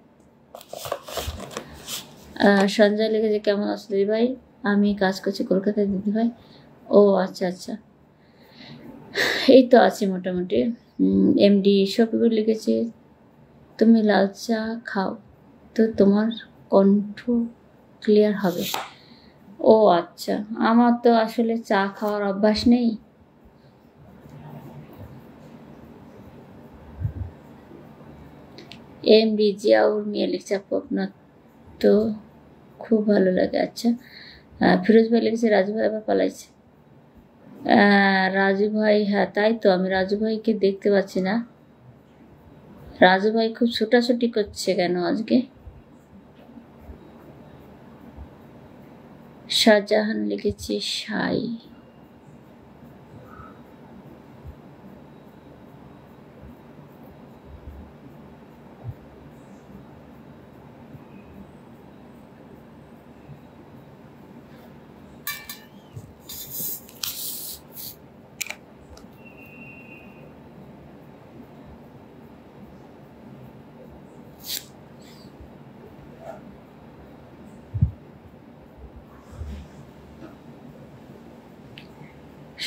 সঞ্জয় লিখেছে, কেমন আছো দিদি ভাই? আমি কাজ করছি কলকাতায় দিদি ভাই। ও আচ্ছা আচ্ছা, এই তো আছি মোটামুটি। এমডি শফিকুর লিখেছে, তুমি লাল চা খাও তো তোমার কণ্ঠ ক্লিয়ার হবে। ও আচ্ছা, আমার তো আসলে চা খাওয়ার অভ্যাস নেই, এমডি জিয়াউর মিয়া লিখছে আপু আপনার তো খুব ভালো লাগে। আচ্ছা, ফিরোজ ভাই লিখেছে রাজু ভাই আবার পালাইছে। রাজু ভাই, হ্যাঁ তাই তো, আমি রাজু ভাইকে দেখতে পাচ্ছি না। রাজু ভাই খুব ছোটাছুটি করছে কেন আজকে? শাহজাহান লিখেছে সাই।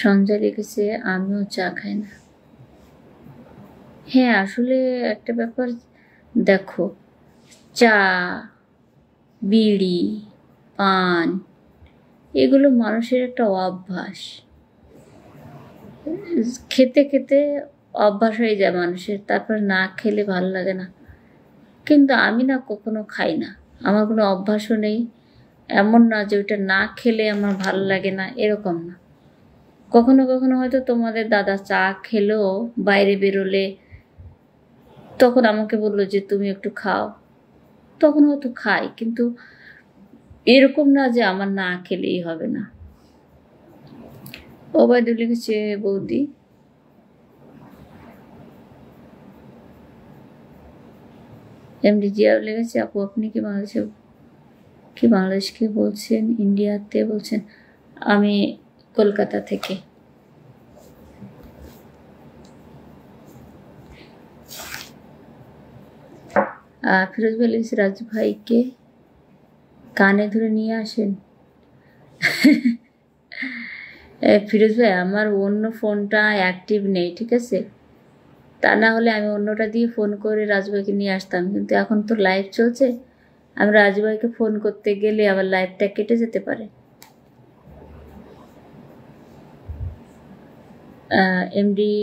সঞ্জয় লিখেছে আমিও চা খাই না। হ্যাঁ আসলে একটা ব্যাপার দেখো, চা, বিড়ি, পান, এগুলো মানুষের একটা অভ্যাস। খেতে খেতে অভ্যাস হয়ে যায় মানুষের, তারপর না খেলে ভালো লাগে না। কিন্তু আমি না কখনো খাই না, আমার কোনো অভ্যাসও নেই। এমন না যে ওইটা না খেলে আমার ভালো লাগে না, এরকম না। কখনো কখনো হয়তো তোমাদের দাদা চা খেলেও বাইরে বেরোলে তখন আমাকে বললো যে তুমি একটু খাও, তখন হয়তো খাই, কিন্তু এরকম না যে আমার না খেলেই হবে না। ওবায়দুল লিখেছে বৌদি। এমডি জিয়াও লিখেছে আপু আপনি কি বাংলাদেশকে বলছেন, ইন্ডিয়াতে বলছেন? আমি কলকাতা থেকে। ফিরোজ ভাই লিখেছে রাজু ভাইকে কানে ধরে নিয়ে আসেন। ফিরোজ ভাই আমার অন্য ফোনটা অ্যাক্টিভ নেই, ঠিক আছে? তা না হলে আমি অন্যটা দিয়ে ফোন করে রাজু ভাইকে নিয়ে আসতাম, কিন্তু এখন তো লাইভ চলছে, আমি রাজু ভাইকে ফোন করতে গেলে আবার লাইভটা কেটে যেতে পারে। এমডি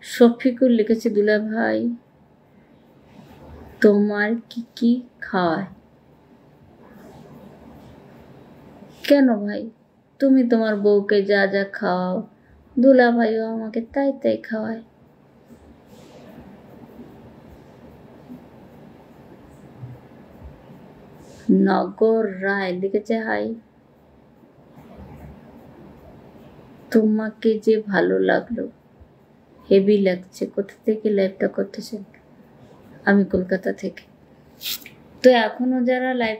শফিকুল লিখেছে দুলা ভাই তোমার কি কি খাওয়ায়? কেন ভাই, তুমি তোমার বউকে যা যা খাওয়াও, দুলা ভাইও আমাকে তাই তাই খাওয়ায়। নগর রায় লিখেছে হাই, তোমাকে যে ভালো লাগলো, হেভি লাগছে। কোথা থেকে লাইভটা করতেছেন? আমি কলকাতা থেকে। তো এখনো যারা লাইভ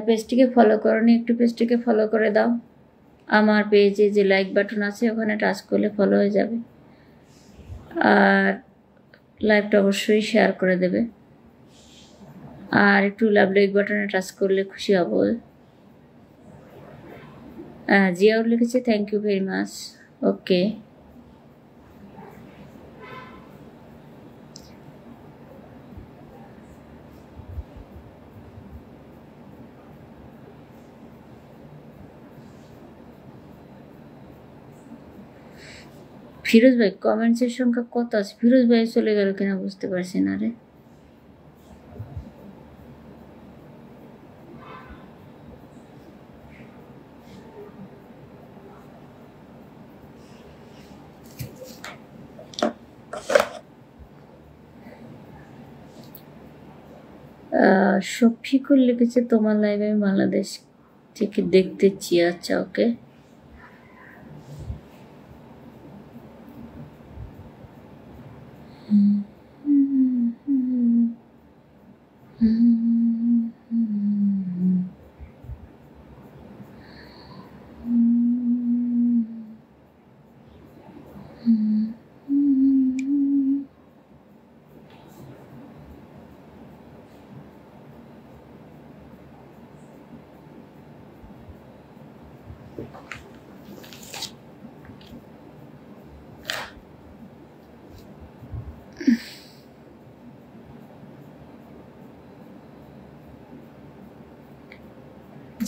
পেজটিকে ফলো করোনি, একটু পেজটিকে ফলো করে দাও। আমার পেজে যে লাইক বাটন আছে ওখানে টাচ করলে ফলো হয়ে যাবে, আর লাইভটা অবশ্যই শেয়ার করে দেবে, আর একটু লাভ লাইক বাটনে টাচ করলে খুশি হব। জিয়াউর লিখেছে থ্যাংক ইউ ভেরি মাচ। ওকে, ফিরোজ ভাই কমেন্টসের সংখ্যা কত আছে? ফিরোজ ভাই চলে গেল কিনা বুঝতে পারছি না রে। শফিকুল লিখেছে তোমার লাইভে আমি বাংলাদেশ থেকে দেখতেছি। আচ্ছা ওকে,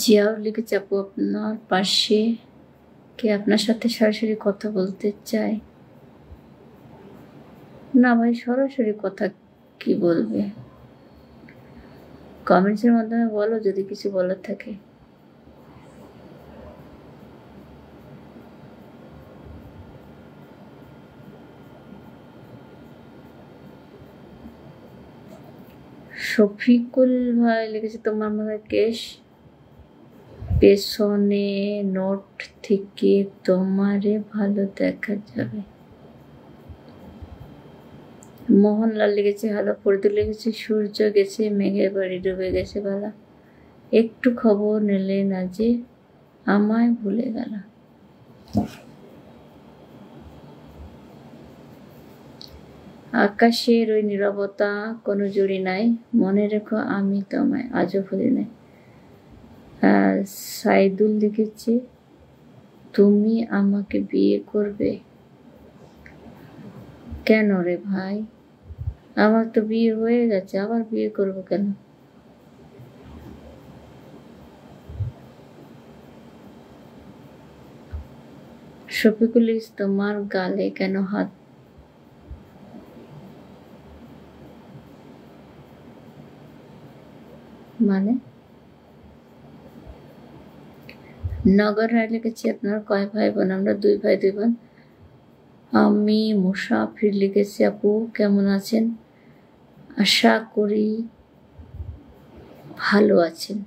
জিয়াউর লিখেছে আপু আপনার পাশে কে আপনার সাথে সরাসরি কথা বলতে চায়? না ভাই, সরাসরি কথা কি বলবে? কমেন্টসের মাধ্যমে বলো যদি কিছু বলার থাকে। শফিকুল ভাই লিখেছে তোমার মাথায় কেশ, পেছনে নোট থেকে তোমারে ভালো দেখা যাবে। মোহনলাল লিখেছে হ্যালো। ফরিদুল লিখেছে সূর্য গেছে মেঘের বাড়ি ডুবে গেছে বেলা, একটু খবর নিলে না যে আমায় ভুলে গেল। আকাশের ওই নীরবতা কোনো জুড়ি নাই, মনে রেখো আমি তোমায় আজও ভুলি নাই। সাইদুল লিখেছে তুমি আমাকে বিয়ে করবে? কেন রে ভাই, আমার তো বিয়ে হয়ে গেছে, আবার বিয়ে করব কেন? শফিকুল তোমার গালে কেন হাত? মানে নগর রায় লিখেছি আপনার কয় ভাই বোন? আমরা 2 ভাই 2 বোন। আমি মুসাফির লিখেছি আপু কেমন আছেন? আশা করি ভালো আছেন।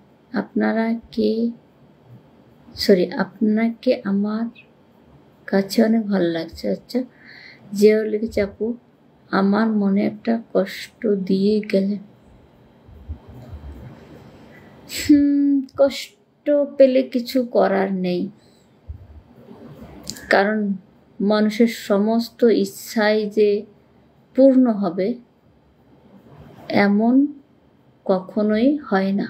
আপনাকে আমার কাছে অনেক ভালো লাগছে। আচ্ছা। যেও লিখেছে আপু আমার মনে একটা কষ্ট দিয়ে গেলেন। কষ্ট পেলে কিছু করার নেই, কারণ মানুষের সমস্ত ইচ্ছাই যে পূর্ণ হবে এমন কখনোই হয় না।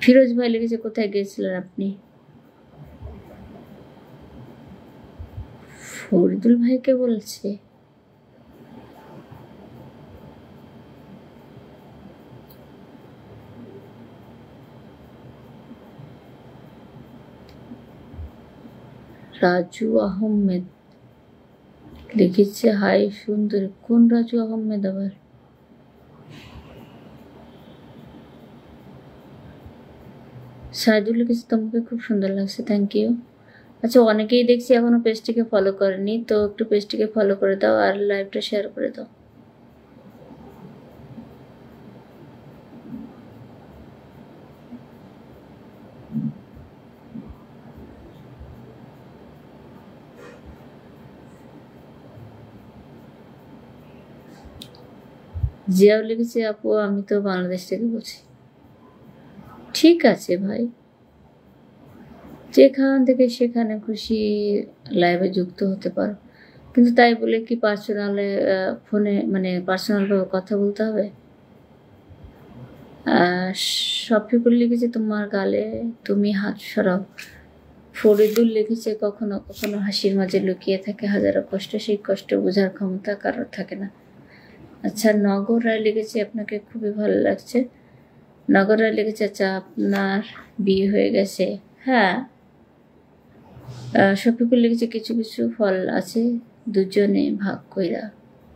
ফিরোজ ভাই লিখেছে কোথায় গিয়েছিলেন আপনি? ফরিদুল ভাইকে বলছে। রাজু আহমেদ লিখেছে হাই সুন্দরী। কোন রাজু আহমেদ আবার? সাইদুল লিখেছে তোমাকে খুব সুন্দর লাগছে, থ্যাংক ইউ। আচ্ছা, অনেকেই দেখছি এখনো পেজটিকে ফলো করেনি, তো একটু পেজটিকে ফলো করে দাও আর লাইভটা শেয়ার করে দাও। জিয়াও লিখেছে আপু আমি তো বাংলাদেশ থেকে বলছি। ঠিক আছে ভাই, যেখান থেকে সেখানে খুশি লাইভে যুক্ত হতে পারো, কিন্তু তাই বলে কি পার্সোনালে ফোনে মানে পার্সোনালভাবে কথা বলতে হবে? শফিকুল লিখেছে তোমার গালে তুমি হাত সরাও। ফরিদুল লিখেছে কখনো কখনো হাসির মাঝে লুকিয়ে থাকে হাজারো কষ্ট, সেই কষ্ট বোঝার ক্ষমতা কারোর থাকে না। আচ্ছা, নগর রায় লিখেছে আপনাকে খুবই ভালো লাগছে। নগর রায় লিখেছে আচ্ছা আপনার বিয়ে হয়ে গেছে? হ্যাঁ। শফিকুল লিখেছে কিছু কিছু ফল আছে দুজনে ভাগ কইরা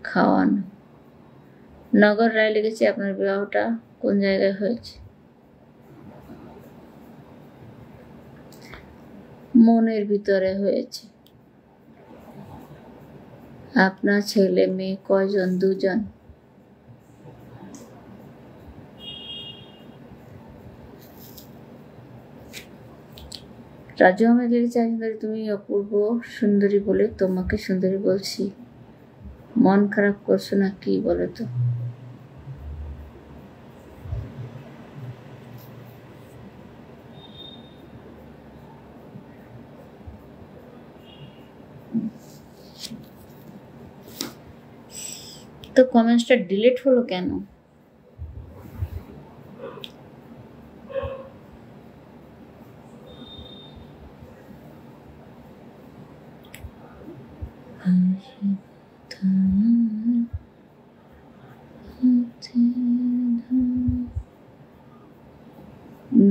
খাওয়ানো। নগর রায় লিখেছে আপনার বিবাহটা কোন জায়গায় হয়েছে? মনের ভিতরে হয়েছে। আপনার ছেলে মেয়ে কয়জন? 2 জন। রাজু আহমেদ লিখেছে তুমি অপূর্ব সুন্দরী বলে তোমাকে সুন্দরী বলছি, মন খারাপ করছো না কি বলো তো? তো কমেন্টসটা ডিলিট হলো কেন?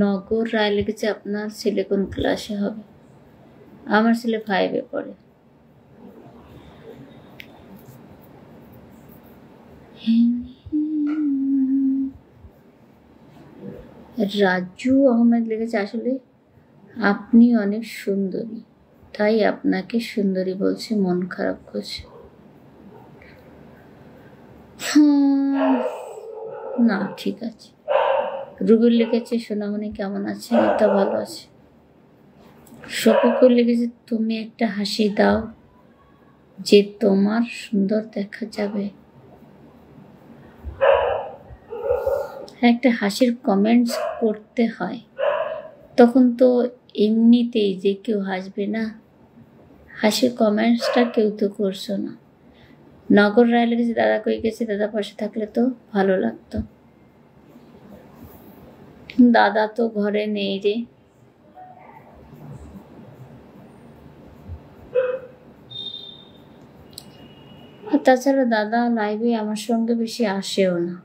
নগর রায় লিখেছে আপনার ছেলে কোন ক্লাসে হবে? আমার ছেলে 5-এ পড়ে। রাজু আহমেদ লিখেছে, আসলে আপনি অনেক সুন্দরী, তাই আপনাকে সুন্দরী বলছে, মন খারাপ করছে। না, ঠিক আছে। রুবেল লিখেছে, সোনামণি কেমন আছে? তো ভালো আছে। শফিকুল লিখেছে, তুমি একটা হাসি দাও যে তোমার সুন্দর দেখা যাবে। একটা হাসির কমেন্টস করতে হয়, তখন তো এমনিতেই যে কেউ হাসবে না, হাসির কমেন্টসটা কেউ তো করছো না। নগর রায় লিখেছে, দাদা কই গেছে? দাদা পাশে থাকলে তো ভালো লাগতো। দাদা তো ঘরে নেই রে। আর তাছাড়া দাদা লাইভে আমার সঙ্গে বেশি আসেও না।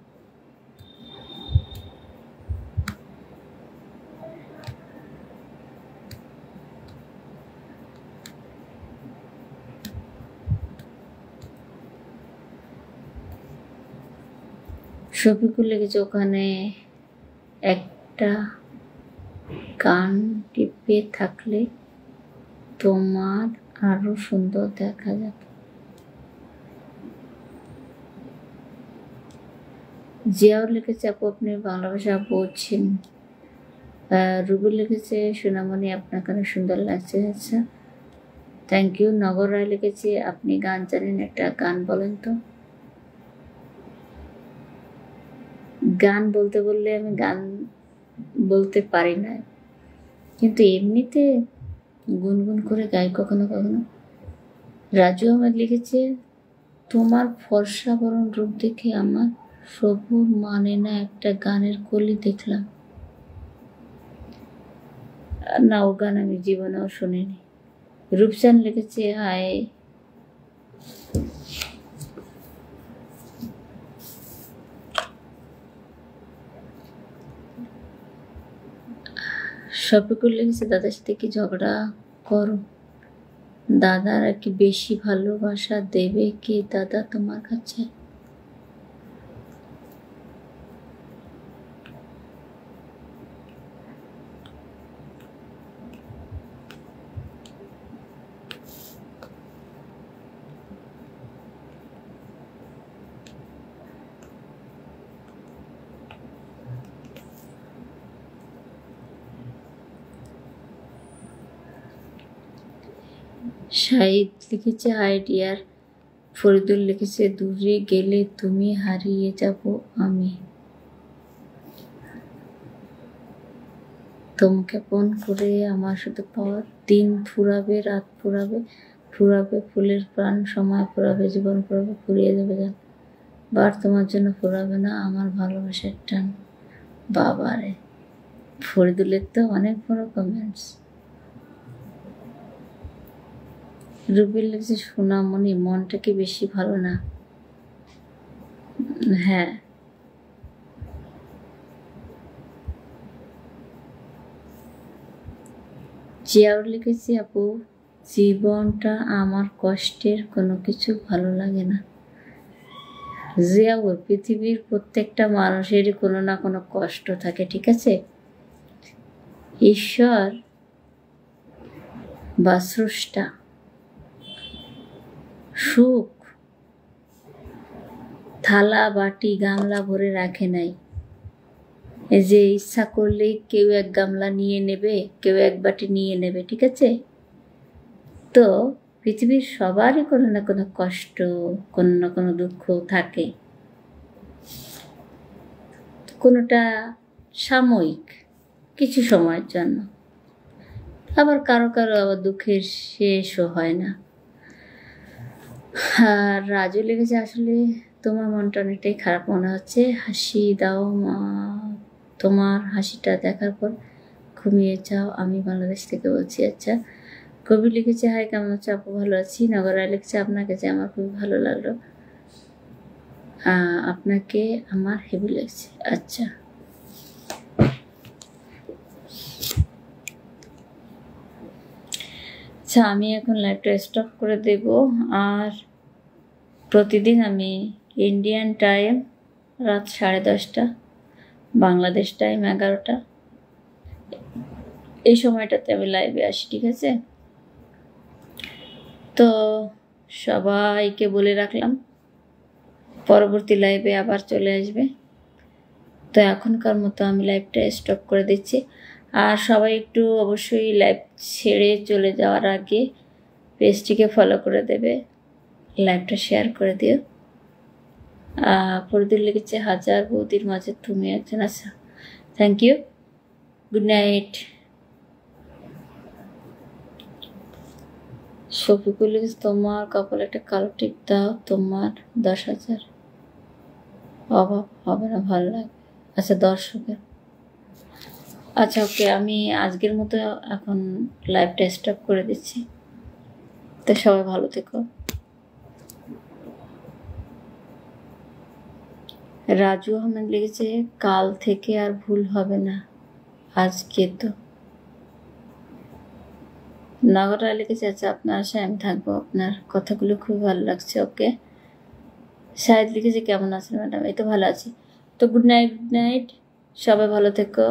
শফিকুল লিখেছে, ওখানে একটা গান টিপে থাকলে তোমার আরো সুন্দর দেখা যেত। জিয়াও লিখেছে, আপু আপনি বাংলা ভাষা বলছেন। রুবুল লিখেছে, সোনামণি আপনাকে অনেক সুন্দর লাগছে। আচ্ছা, থ্যাংক ইউ। নগর রায় লিখেছে, আপনি গান জানেন, একটা গান বলেন তো। গান বলতে বললে আমি গান বলতে পারি না, কিন্তু এমনিতে গুনগুন করে গাই কখনো কখনো। রাজু আহমেদ লিখেছে, তোমার ফর্সা বরণ রূপ দেখে আমার সবুর মানে না, একটা গানের কলি দেখলাম। না, ও গান আমি জীবনেও শুনিনি। রূপচান লিখেছে, হায় শফিকুল লিখেছে, দাদার সাথে কি ঝগড়া করো? দাদারা কি বেশি ভালোবাসা দেবে কি দাদা তোমার কাছে? শাহিদ লিখেছে, হাই ডিয়ার। ফরিদুল লিখেছে, দূরে গেলে তুমি হারিয়ে যাব আমি, তোমাকে ফোন করে আমার শুধু পাওয়ার দিন ফুরাবে, রাত ফুরাবে, ফুরাবে ফুলের প্রাণ, সময় ফুরাবে, জীবন ফুরাবে, ফুরিয়ে যাবে গান, বার তোমার জন্য ফুরাবে না আমার ভালোবাসার টান। বাবারে, ফরিদুলের তো অনেক বড় কমেন্টস। রুবিল লিখেছে, সোনামণি মনটা কি বেশি ভালো না? হ্যাঁ। জিয়াউর লিখেছি, আপু জীবনটা আমার কষ্টের, কোনো কিছু ভালো লাগে না। জিয়াউর, পৃথিবীর প্রত্যেকটা মানুষেরই কোনো না কোনো কষ্ট থাকে, ঠিক আছে? ঈশ্বর বা স্রষ্টা সুখ থালা বাটি গামলা ভরে রাখে নাই, এই যে ইচ্ছা করলেই কেউ এক গামলা নিয়ে নেবে, কেউ এক বাটি নিয়ে নেবে, ঠিক আছে? তো পৃথিবীর সবারই কোনো না কোনো কষ্ট, কোনো না কোনো দুঃখ থাকে, কোনোটা সাময়িক কিছু সময়ের জন্য, আবার কারো কারো আবার দুঃখের শেষও হয় না। আর রাজু লিখেছে, আসলে তোমার মনটা অনেকটাই খারাপ মনে হচ্ছে, হাসি দাও মা, তোমার হাসিটা দেখার পর ঘুমিয়ে যাও, আমি বাংলাদেশ থেকে বলছি। আচ্ছা। কবি লিখেছে, হাই কেমন আছো আপু? ভালো আছি। নগরায় লিখেছে, আপনাকে যে আমার খুবই ভালো লাগলো, আপনাকে আমার হেভি লাগছে। আচ্ছা, আচ্ছা, আমি এখন লাইভটা স্টপ করে দেব। আর প্রতিদিন আমি ইন্ডিয়ান টাইম রাত 10:30 বাংলাদেশ টাইম 11টা। এই সময়টাতে আমি লাইভে আসি, ঠিক আছে? তো সবাইকে বলে রাখলাম পরবর্তী লাইভে আবার চলে আসবে। তো এখনকার মতো আমি লাইভটা স্টপ করে দিচ্ছি। আর সবাই একটু অবশ্যই লাইভ ছেড়ে চলে যাওয়ার আগে পেজটিকে ফলো করে দেবে, লাইভটা শেয়ার করে দিও। ফরিদুল লিখেছে, হাজার বৌদির মাঝে তুমি একজন। আচ্ছা, thank you, good night. Shafiqul লিখেছে, তোমার কপালে একটা কালো টিপ দাও, তোমার 10,000 অভাব হবে না, ভালো লাগবে। আচ্ছা, দর্শকের। আচ্ছা, ওকে, আমি আজকের মতো এখন লাইভটা স্টপ করে দিচ্ছি। তো সবাই ভালো থেকো। রাজু আহমেদ লিখেছে, কাল থেকে আর ভুল হবে না, আজকে তো। নগরা লিখেছে, আচ্ছা আপনার আশায় আমি থাকবো, আপনার কথাগুলো খুব ভালো লাগছে। ওকে। শাহেদ লিখেছে, কেমন আছেন ম্যাডাম? এই তো ভালো আছি। তো গুড নাইট, গুড নাইট, সবাই ভালো থেকো।